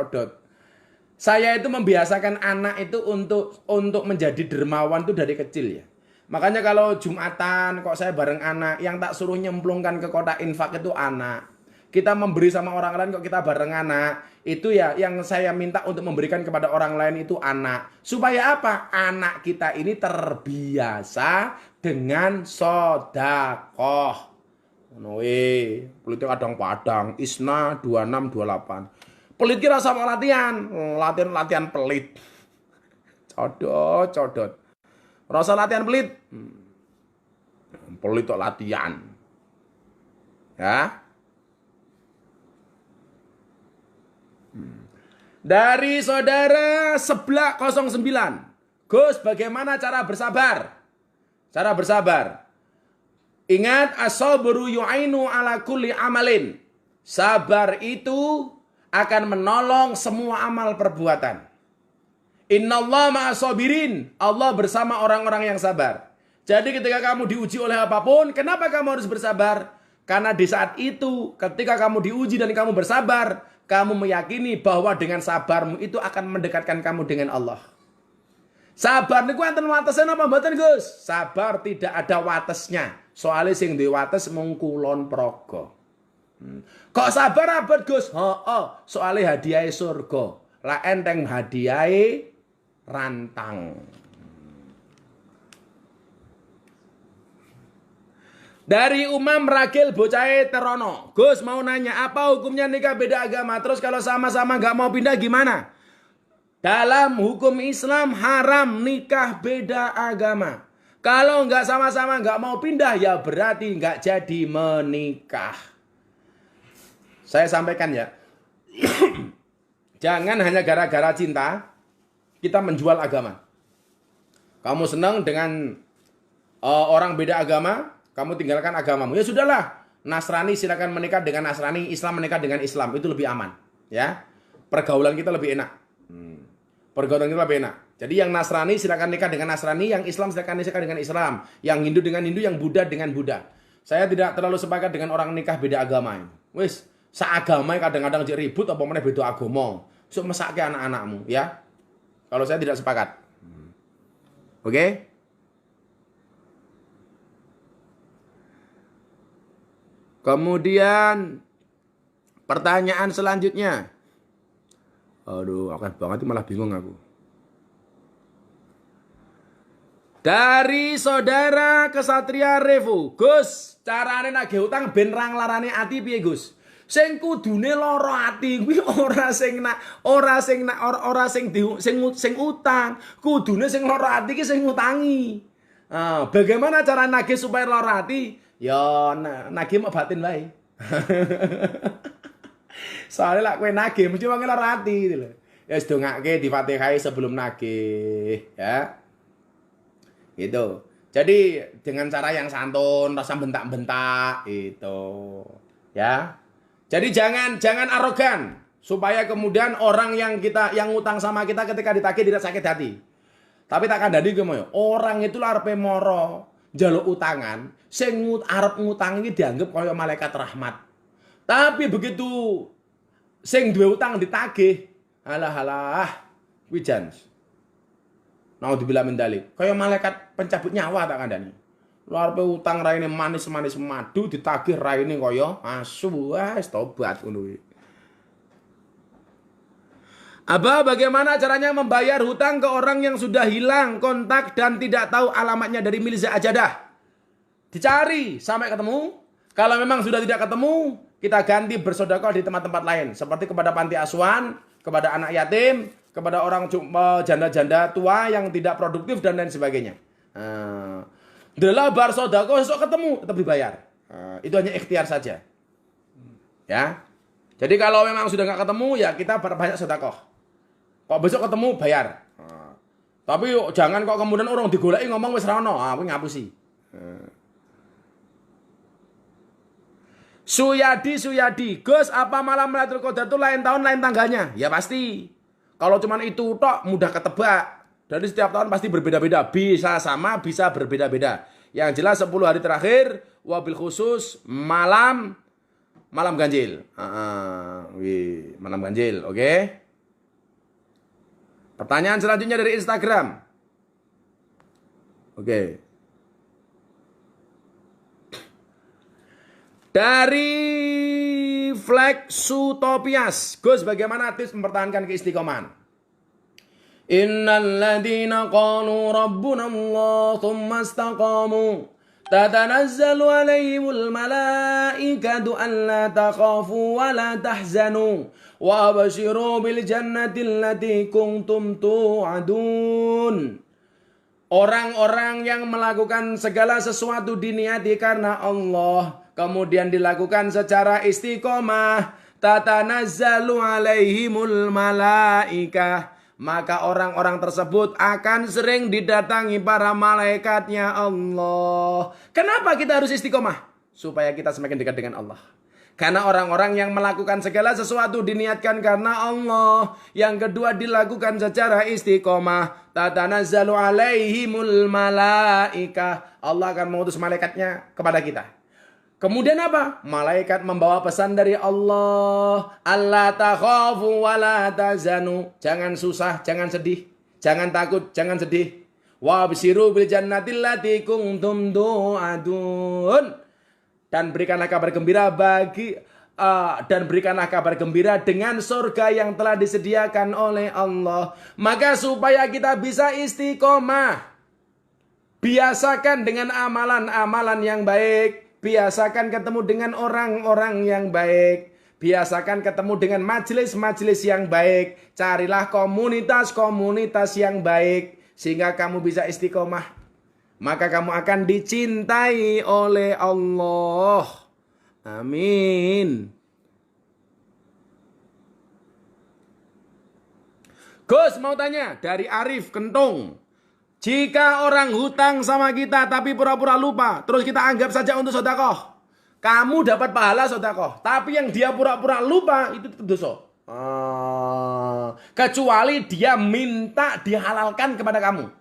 Saya itu membiasakan anak itu untuk menjadi dermawan itu dari kecil ya. Makanya kalau Jumatan kok saya bareng anak, yang tak suruh nyemplungkan ke kotak infak itu anak. Kita memberi sama orang lain kok kita bareng anak. Itu ya yang saya minta untuk memberikan kepada orang lain itu anak. Supaya apa? Anak kita ini terbiasa dengan sodakoh. Noe, pelitnya kadang-kadang, Isna 2628. Pelit kira sama latihan pelit. Codot. Rasa latihan pelit. Pelit kok latihan. Ya. Dari saudara Seblak 09. Gus, bagaimana cara bersabar? Cara bersabar. Ingat as-sabru yu'ainu ala kulli amalin. Sabar itu akan menolong semua amal perbuatan. Innallaha ma'as-sabirin. Allah bersama orang-orang yang sabar. Jadi ketika kamu diuji oleh apapun, kenapa kamu harus bersabar? Karena di saat itu, ketika kamu diuji dan kamu bersabar, kamu meyakini bahwa dengan sabarmu itu akan mendekatkan kamu dengan Allah. Sabar niku enten watesnya napa mboten, Gus? Sabar tidak ada watesnya. Soalnya sing duwe wates mung kulon praga. Kok sabar abot, Gus? Soalnya hadiah surga. Lah enteng hadiah rantang. Dari Umam Ragil Bocahe Terono. Gus mau nanya, apa hukumnya nikah beda agama? Terus kalau sama-sama gak mau pindah gimana? Dalam hukum Islam haram nikah beda agama. Kalau nggak sama-sama nggak mau pindah ya berarti nggak jadi menikah. Saya sampaikan ya. Jangan hanya gara-gara cinta kita menjual agama. Kamu senang dengan orang beda agama, kamu tinggalkan agamamu. Ya sudahlah, Nasrani silakan menikah dengan Nasrani, Islam menikah dengan Islam, itu lebih aman, ya. Pergaulan kita lebih enak. Pergaulan kita lebih enak. Jadi yang Nasrani silakan nikah dengan Nasrani, yang Islam silakan nikah dengan Islam, yang Hindu dengan Hindu, yang Buddha dengan Buddha. Saya tidak terlalu sepakat dengan orang nikah beda agama. Wis, seagama kadang-kadang jadi ribut apa meneh beda agama. Sok mesake anak-anakmu, ya. Kalau saya tidak sepakat. Oke? Kemudian pertanyaan selanjutnya. Aduh, akeh banget malah bingung aku. Dari saudara Kesatria Revo, Gus, carane nagih utang ben ra nglarani ati piye, Gus? Sing kudune lara ati kuwi ora sing utang, kudune sing lara ati ki sing ngutangi. Bagaimana cara nagih supaya lara ati? Ya nagih mek batin wae. Soalnya lah kowe nagih mesti wong lara ati gitu lho. Ya wis dongake di Fatihah sebelum nagih, ya. Gitu. Jadi dengan cara yang santun, rasa bentak-bentak itu, ya. Jadi jangan arogan supaya kemudian orang yang ngutang sama kita ketika ditagih tidak sakit hati. Tapi tak kandhani ki moyo, orang itu arepe moro njaluk utangan, sing arep ngutang iki dianggap kaya malaikat rahmat. Tapi begitu sing duwe utang ditagih, alah kuwi jan. Naudzubillah min dzalik. Kaya malaikat pencabut nyawa tak kandhani. Lu arepe utang raine manis-manis madu ditagih raine kaya asu, wis tobat ngono kuwi. Abah, bagaimana caranya membayar hutang ke orang yang sudah hilang kontak dan tidak tahu alamatnya dari Milza Ajadah? Dicari sampai ketemu. Kalau memang sudah tidak ketemu, kita ganti bersedekah di tempat-tempat lain. Seperti kepada panti asuhan, kepada anak yatim, kepada orang janda-janda tua yang tidak produktif dan lain sebagainya. Adalah bar sedekah besok ketemu, tetap dibayar. Itu hanya ikhtiar saja. Ya. Jadi kalau memang sudah nggak ketemu, ya kita perbanyak sedekah. Kok besok ketemu bayar. Tapi jangan kok kemudian orang digoleki ngomong wis ra ono, aku ngapusi. Suyadi, Gus, apa malam Lailatul Qadar itu lain tahun lain tanggalnya? Ya pasti. Kalau cuman itu tok mudah ketebak. Dari setiap tahun pasti berbeda-beda, bisa sama, bisa berbeda-beda. Yang jelas 10 hari terakhir wabil khusus malam ganjil. Malam ganjil, oke? Pertanyaan selanjutnya dari Instagram. Oke. Dari Flag Sutopias, Gus, bagaimana tips mempertahankan keistiqomahan? Innal ladzina qalu rabbuna Allah tsumma istaqamu tatanazzalu alaihimul malaikatu alla takhafu wa la tahzanu wa abshiru bil jannati allati kuntum tu'adun. Orang-orang yang melakukan segala sesuatu diniati karena Allah, kemudian dilakukan secara istiqomah, tatanazzalu alaihimul malaikah, maka orang-orang tersebut akan sering didatangi para malaikatnya Allah. Kenapa kita harus istiqomah? Supaya kita semakin dekat dengan Allah. Karena orang-orang yang melakukan segala sesuatu diniatkan karena Allah. Yang kedua dilakukan secara istiqomah. Tatanazzalu alaihimul malaikah. Allah akan mengutus malaikatnya kepada kita. Kemudian apa? Malaikat membawa pesan dari Allah. Allah takhafu wa la tazanu. Jangan susah, jangan sedih. Jangan takut, jangan sedih. Wa abshiru bil jannatil lati kuntum tu'adun. Dan berikanlah kabar gembira dengan surga yang telah disediakan oleh Allah. Maka supaya kita bisa istiqomah, biasakan dengan amalan-amalan yang baik. Biasakan ketemu dengan orang-orang yang baik. Biasakan ketemu dengan majelis-majelis yang baik. Carilah komunitas-komunitas yang baik. Sehingga kamu bisa istiqomah. Maka kamu akan dicintai oleh Allah. Amin. Gus mau tanya dari Arif Kentung. Jika orang hutang sama kita tapi pura-pura lupa, terus kita anggap saja untuk sedekah, kamu dapat pahala sedekah. Tapi yang dia pura-pura lupa itu dosa. Kecuali dia minta dihalalkan kepada kamu.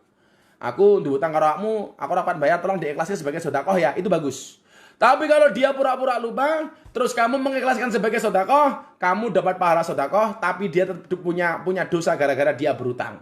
Aku diutang karo awakmu, aku dapat bayar, tolong diikhlaskan sebagai sedekah ya, itu bagus. Tapi kalau dia pura-pura lupa, terus kamu mengikhlaskan sebagai sedekah, kamu dapat pahala sedekah, tapi dia punya dosa gara-gara dia berutang.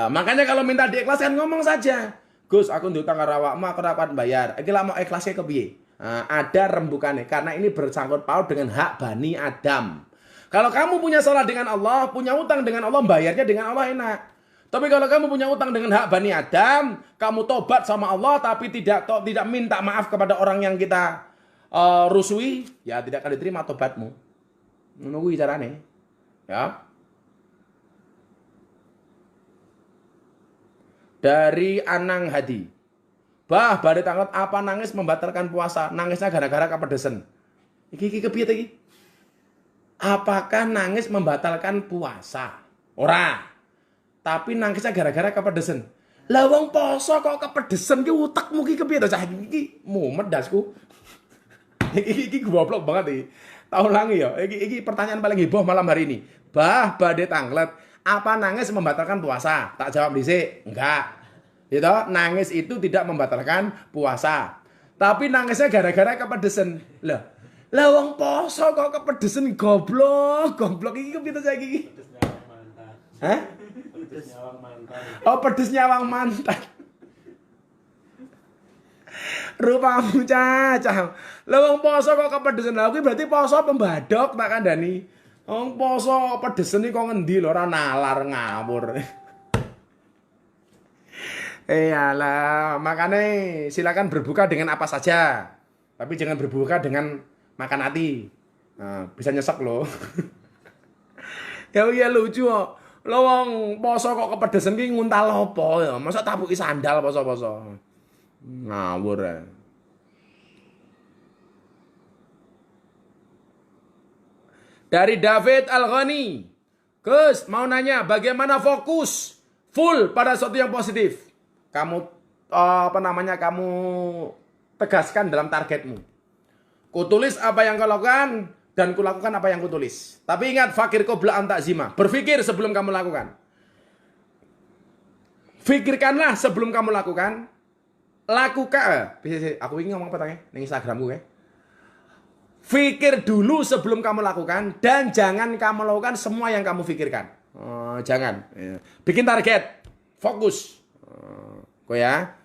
Makanya kalau minta diikhlaskan ngomong saja, Gus, aku diutang karo awakmu, aku dapat bayar. Iki lak mau ikhlasnya kepiye? Ada rembukannya, karena ini bersangkut paut dengan hak Bani Adam. Kalau kamu punya salah dengan Allah, punya utang dengan Allah, bayarnya dengan Allah enak. Tapi kalau kamu punya utang dengan hak Bani Adam, kamu tobat sama Allah tapi tidak minta maaf kepada orang yang kita rusui, ya tidak akan diterima tobatmu. Menunggu carane. Ya. Dari Anang Hadi. Bah, badhe tanglet apa nangis membatalkan puasa? Nangisnya gara-gara kepedesan. Iki kepiye iki? Apakah nangis membatalkan puasa? Ora. Tapi nangisnya gara-gara kepedesan. Lah wong poso kok kepedesan ki utekmu ki kepiye to cah iki mumet dasku. Iki goblok banget iki. Tahu langi ya. Iki pertanyaan paling heboh malam hari ini. Bah, badhe tanglet, apa nangis membatalkan puasa? Tak jawab dhisik. Enggak. Gitu, nangis itu tidak membatalkan puasa. Tapi nangisnya gara-gara kepedesan. Lah wong poso kok kepedesan goblok iki kepiye to cah iki? Hah? Pedes nyawang mantan. Oh, pedes nyawang mantan. Rupamu cacah. Lah wong poso kok kepedesan. Lah kuwi berarti poso pembadok tak kandhani. Wong poso pedesen iki kok ngendi lho ora nalar ngawur. Iyalah, makanya silakan berbuka dengan apa saja. Tapi jangan berbuka dengan makan hati. Nah, bisa nyesek loh. Ya lucu kok. Lo wong poso kok kepedesan ki nguntal apa ya? Masa tabuki sandal poso-poso. Ngawur ya. Dari David Al-Ghani. Gus, mau nanya bagaimana fokus full pada sesuatu yang positif? Kamu kamu tegaskan dalam targetmu. Kutulis apa yang kau lakukan dan kulakukan apa yang kutulis. Tapi ingat, fakir qabla an ta'zima. Berpikir sebelum kamu lakukan. Fikirkanlah sebelum kamu lakukan. Lakukan. Aku ingin ngomong apa tanya? Di Instagramku ya. Fikir dulu sebelum kamu lakukan. Dan jangan kamu lakukan semua yang kamu fikirkan. Jangan. Bikin target. Fokus. Kok ya.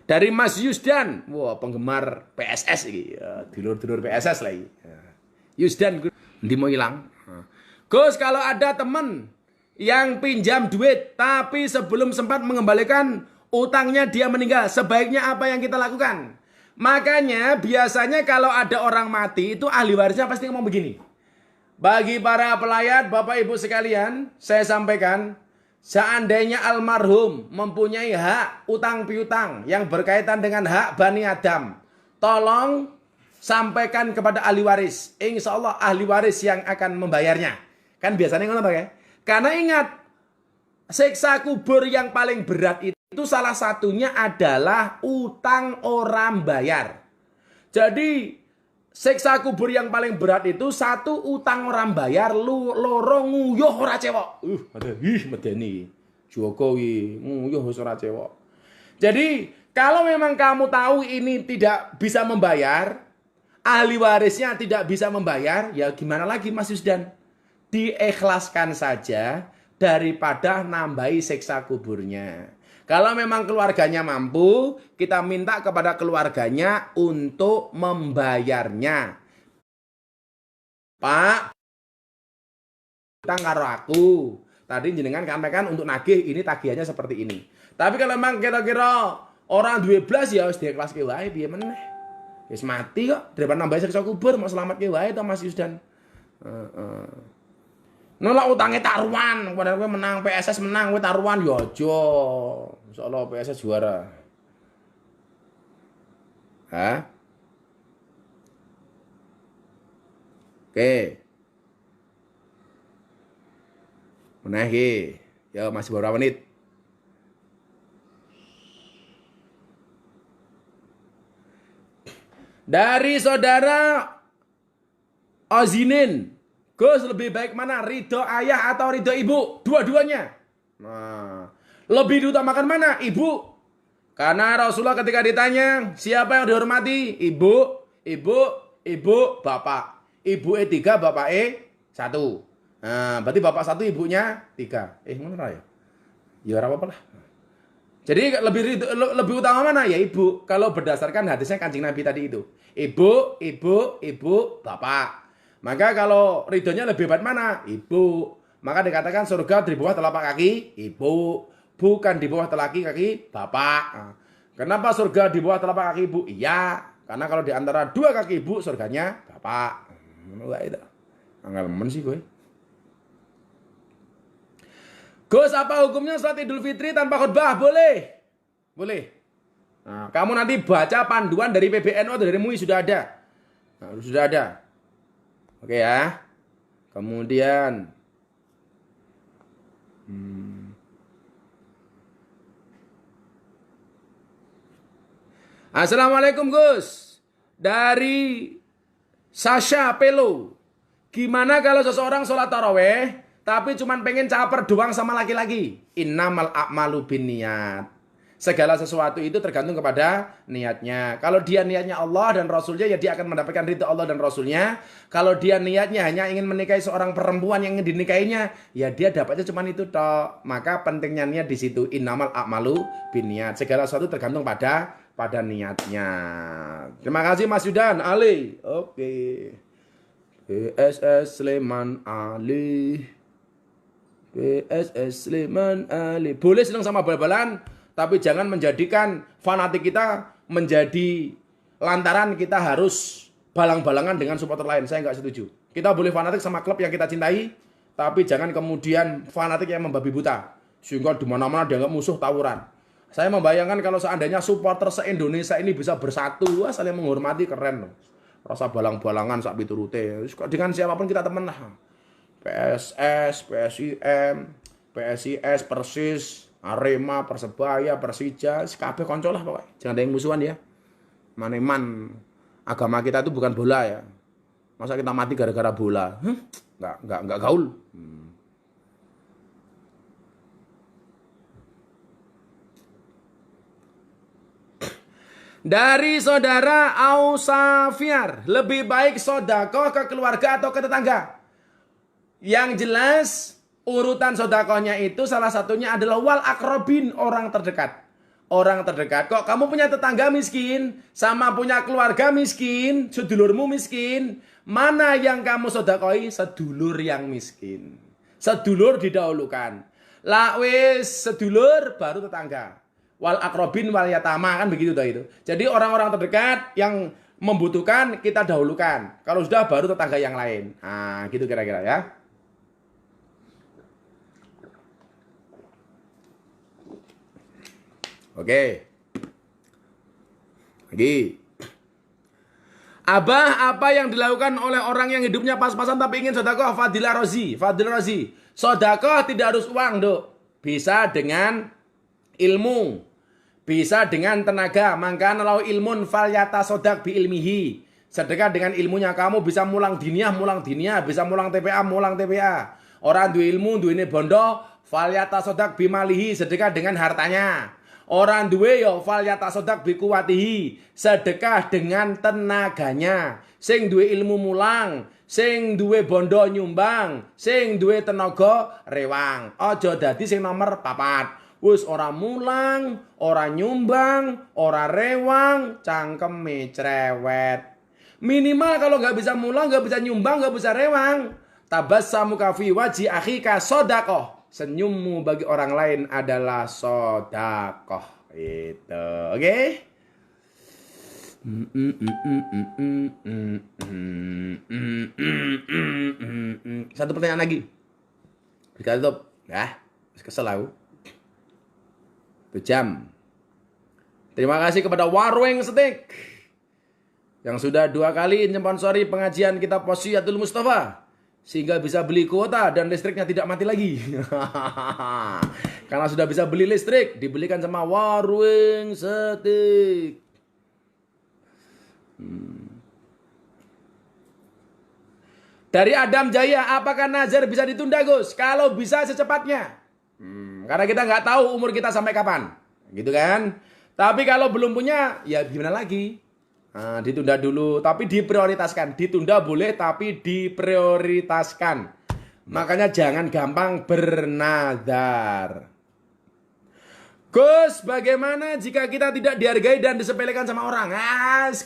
Dari Mas Yusdan, wah penggemar PSS ini, dulur-dulur PSS lagi. Yusdan, ndi mau hilang? Gus, kalau ada teman yang pinjam duit, tapi sebelum sempat mengembalikan utangnya dia meninggal, sebaiknya apa yang kita lakukan? Makanya biasanya kalau ada orang mati itu ahli warisnya pasti ngomong begini. Bagi para pelayat, Bapak Ibu sekalian, saya sampaikan. Seandainya almarhum mempunyai hak utang piutang yang berkaitan dengan hak Bani Adam, tolong sampaikan kepada ahli waris. Insya Allah ahli waris yang akan membayarnya. Kan biasanya ngono ya. Karena ingat, siksa kubur yang paling berat itu salah satunya adalah utang orang bayar. Jadi siksa kubur yang paling berat itu satu utang orang bayar, loro nguyuh ora cewek. Medeni. Jokowi nguyuh ora cewek. Jadi kalau memang kamu tahu ini tidak bisa membayar, ahli warisnya tidak bisa membayar, ya gimana lagi Mas Yusdan? Diikhlaskan saja daripada nambahi siksa kuburnya. Kalau memang keluarganya mampu, kita minta kepada keluarganya untuk membayarnya. Pak, utang karo aku. Tadi jenengan sampaikan untuk nagih, ini tagihannya seperti ini. Tapi kalau memang kira-kira orang 12 ya harus diikhlas ke wae piye meneh. Wis mati kok, daripada nambahi siksa kubur mau selamat ke wae to Mas Yusdan. Nolak utangnya taruhan, padahal gue menang PSS menang gue taruhan ya aja. Insyaallah PSS juara. Hah? Oke. Menahi. Ya masih beberapa menit. Dari saudara Azinin, Gus lebih baik mana? Ridho ayah atau ridho ibu? Dua-duanya. Nah, lebih diutamakan mana? Ibu. Karena Rasulullah ketika ditanya, siapa yang dihormati? Ibu, ibu, bapak. Ibu E3, bapak E1. Nah, berarti bapak 1, ibunya 3. Mana ya? Ya apa-apa lah. Jadi lebih utama mana? Ya ibu. Kalau berdasarkan hadisnya Kanjeng Nabi tadi itu. Ibu, bapak. Maka kalau ridhonya lebih baik mana? Ibu. Maka dikatakan surga di bawah telapak kaki ibu. Bukan di bawah telapak kaki bapak. Nah, kenapa surga di bawah telapak kaki ibu? Iya. Karena kalau di antara dua kaki ibu surganya bapak. Enggak itu. Anggal men sih gue. Gus, apa hukumnya salat Idul Fitri tanpa khutbah? Boleh. Boleh. Nah, kamu nanti baca panduan dari PBNU atau dari MUI sudah ada. Nah, sudah ada. Oke ya. Kemudian Assalamualaikum Gus. Dari Sasha Pelo. Gimana kalau seseorang sholat taraweh tapi cuma pengen caper doang sama laki-laki? Innamal a'malu binniyat. Segala sesuatu itu tergantung kepada niatnya. Kalau dia niatnya Allah dan Rasulnya, ya dia akan mendapatkan ridho Allah dan Rasulnya. Kalau dia niatnya hanya ingin menikahi seorang perempuan yang ingin dinikahinya, ya dia dapatnya cuma itu toh. Maka pentingnya niat di situ. Innamal a'malu binniyat. Segala sesuatu tergantung pada niatnya. Terima kasih Mas Yudan Ali. Oke. PSS Sleman Ali. PSS Sleman Ali. Boleh senang sama bal-balan, tapi jangan menjadikan fanatik kita menjadi lantaran kita harus balang-balangan dengan supporter lain. Saya nggak setuju. Kita boleh fanatik sama klub yang kita cintai, tapi jangan kemudian fanatik yang membabi buta. Sehingga di mana-mana dianggap musuh tawuran. Saya membayangkan kalau seandainya supporter se-Indonesia ini bisa bersatu, saling menghormati, keren loh. Rasa balang-balangan sak piturute. Dengan siapapun kita temen lah. PSS, PSIM, PSIS, Persis, Arema, Persebaya, Persija, kabeh konco lah pokoknya. Jangan ada yang musuhan ya. Maneman, agama kita itu bukan bola ya. Masa kita mati gara-gara bola? Enggak gaul. Dari saudara Ausafiar, lebih baik sodakoh ke keluarga atau ke tetangga? Yang jelas urutan sodakohnya itu salah satunya adalah wal akrobin, orang terdekat. Orang terdekat. Kok kamu punya tetangga miskin, sama punya keluarga miskin, sedulurmu miskin, mana yang kamu sodakohi? Sedulur yang miskin. Sedulur didahulukan. Lah wis sedulur baru tetangga. Wal akrobin wal yatama, kan begitu dah itu. Jadi orang-orang terdekat yang membutuhkan kita dahulukan. Kalau sudah baru tetangga yang lain. Nah, gitu kira-kira ya. Oke. Lagi. Abah, apa yang dilakukan oleh orang yang hidupnya pas-pasan tapi ingin sedekah? Fadilah Rozi. Sedekah tidak harus uang, Dok. Bisa dengan ilmu, bisa dengan tenaga. Maka lau ilmun fal yata sodak bi ilmihi. Sedekah dengan ilmunya. Kamu bisa mulang diniyah, bisa mulang TPA, mulang TPA. Orang duwe ilmu, duwe bondo, falyatasodak bimalihi, sedekah dengan hartanya. Orang duwe yo falyatasodak bikuwatihi, sedekah dengan tenaganya. Sing duwe ilmu mulang, sing duwe bondo nyumbang, sing duwe tenaga rewang. Aja dadi sing nomor 4. Wis ora mulang, ora nyumbang, ora rewang, cangkeme cerewet. Minimal kalau nggak bisa mulang, nggak bisa nyumbang, nggak bisa rewang, tabassamuka fi wajhi akhika sodakoh. Senyummu bagi orang lain adalah sodakoh. Itu, oke? Satu pertanyaan lagi. Kita tutup, ya? Kesel aku. 1 jam. Terima kasih kepada Warweng Steak yang sudah 2 kali menyponsori pengajian kitab Wasiyatul Mustafa sehingga bisa beli kuota dan listriknya tidak mati lagi. Karena sudah bisa beli listrik, dibelikan sama Warweng Steak. Dari Adam Jaya, apakah nazar bisa ditunda, Gus? Kalau bisa secepatnya. Karena kita nggak tahu umur kita sampai kapan, gitu kan? Tapi kalau belum punya, ya gimana lagi? Nah, ditunda dulu, tapi diprioritaskan. Ditunda boleh, tapi diprioritaskan. Makanya jangan gampang bernazar. Gus, bagaimana jika kita tidak dihargai dan disepelekan sama orang?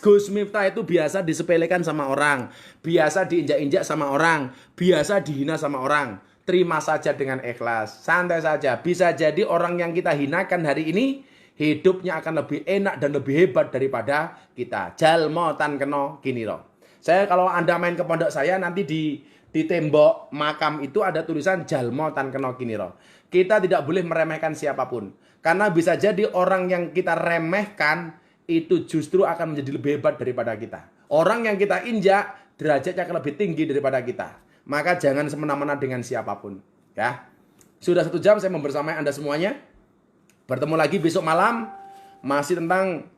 Gus Miftah itu biasa disepelekan sama orang, biasa diinjak-injak sama orang, biasa dihina sama orang. Terima saja dengan ikhlas, santai saja. Bisa jadi orang yang kita hinakan hari ini hidupnya akan lebih enak dan lebih hebat daripada kita. Jalmo tan keno kiniro. Saya kalau Anda main ke pondok saya, nanti di tembok makam itu ada tulisan jalmo tan keno kiniro. Kita tidak boleh meremehkan siapapun. Karena bisa jadi orang yang kita remehkan itu justru akan menjadi lebih hebat daripada kita. Orang yang kita injak derajatnya akan lebih tinggi daripada kita. Maka jangan semena-mena dengan siapapun. Ya. Sudah 1 jam saya membersamai Anda semuanya. Bertemu lagi besok malam. Masih tentang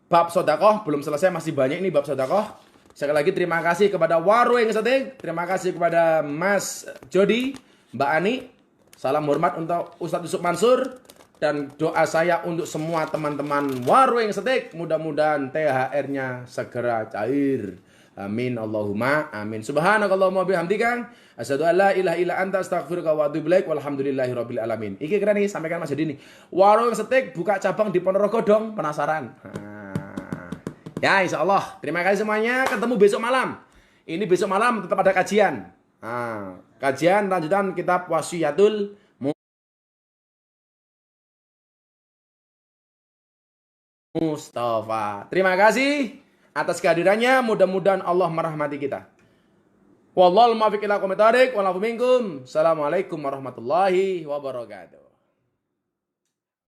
bab sodakoh. Belum selesai, masih banyak ini bab sodakoh. Sekali lagi terima kasih kepada Warweng Steak. Terima kasih kepada Mas Jody, Mbak Ani. Salam hormat untuk Ustadz Yusuf Mansur. Dan doa saya untuk semua teman-teman Warweng Steak. Mudah-mudahan THR-nya segera cair. Amin Allahumma amin. Subhanakallahumma bihamdika asyhadu an la ilaha illa anta astaghfiruka wa atubu ilaik walhamdulillahirabbil alamin. Iki keren nih, sampaikan Mas Jadi nih. Warung Steak buka cabang di Ponorogo dong, penasaran? Ya insyaallah. Terima kasih semuanya, ketemu besok malam. Ini besok malam tetap ada kajian. Kajian lanjutan kitab Wasiyatul Mustafa. Terima kasih atas kehadirannya, mudah-mudahan Allah merahmati kita. Wallahul muwaffiq ila aqwamit thoriq, wal afu minkum. Assalamualaikum warahmatullahi wabarakatuh.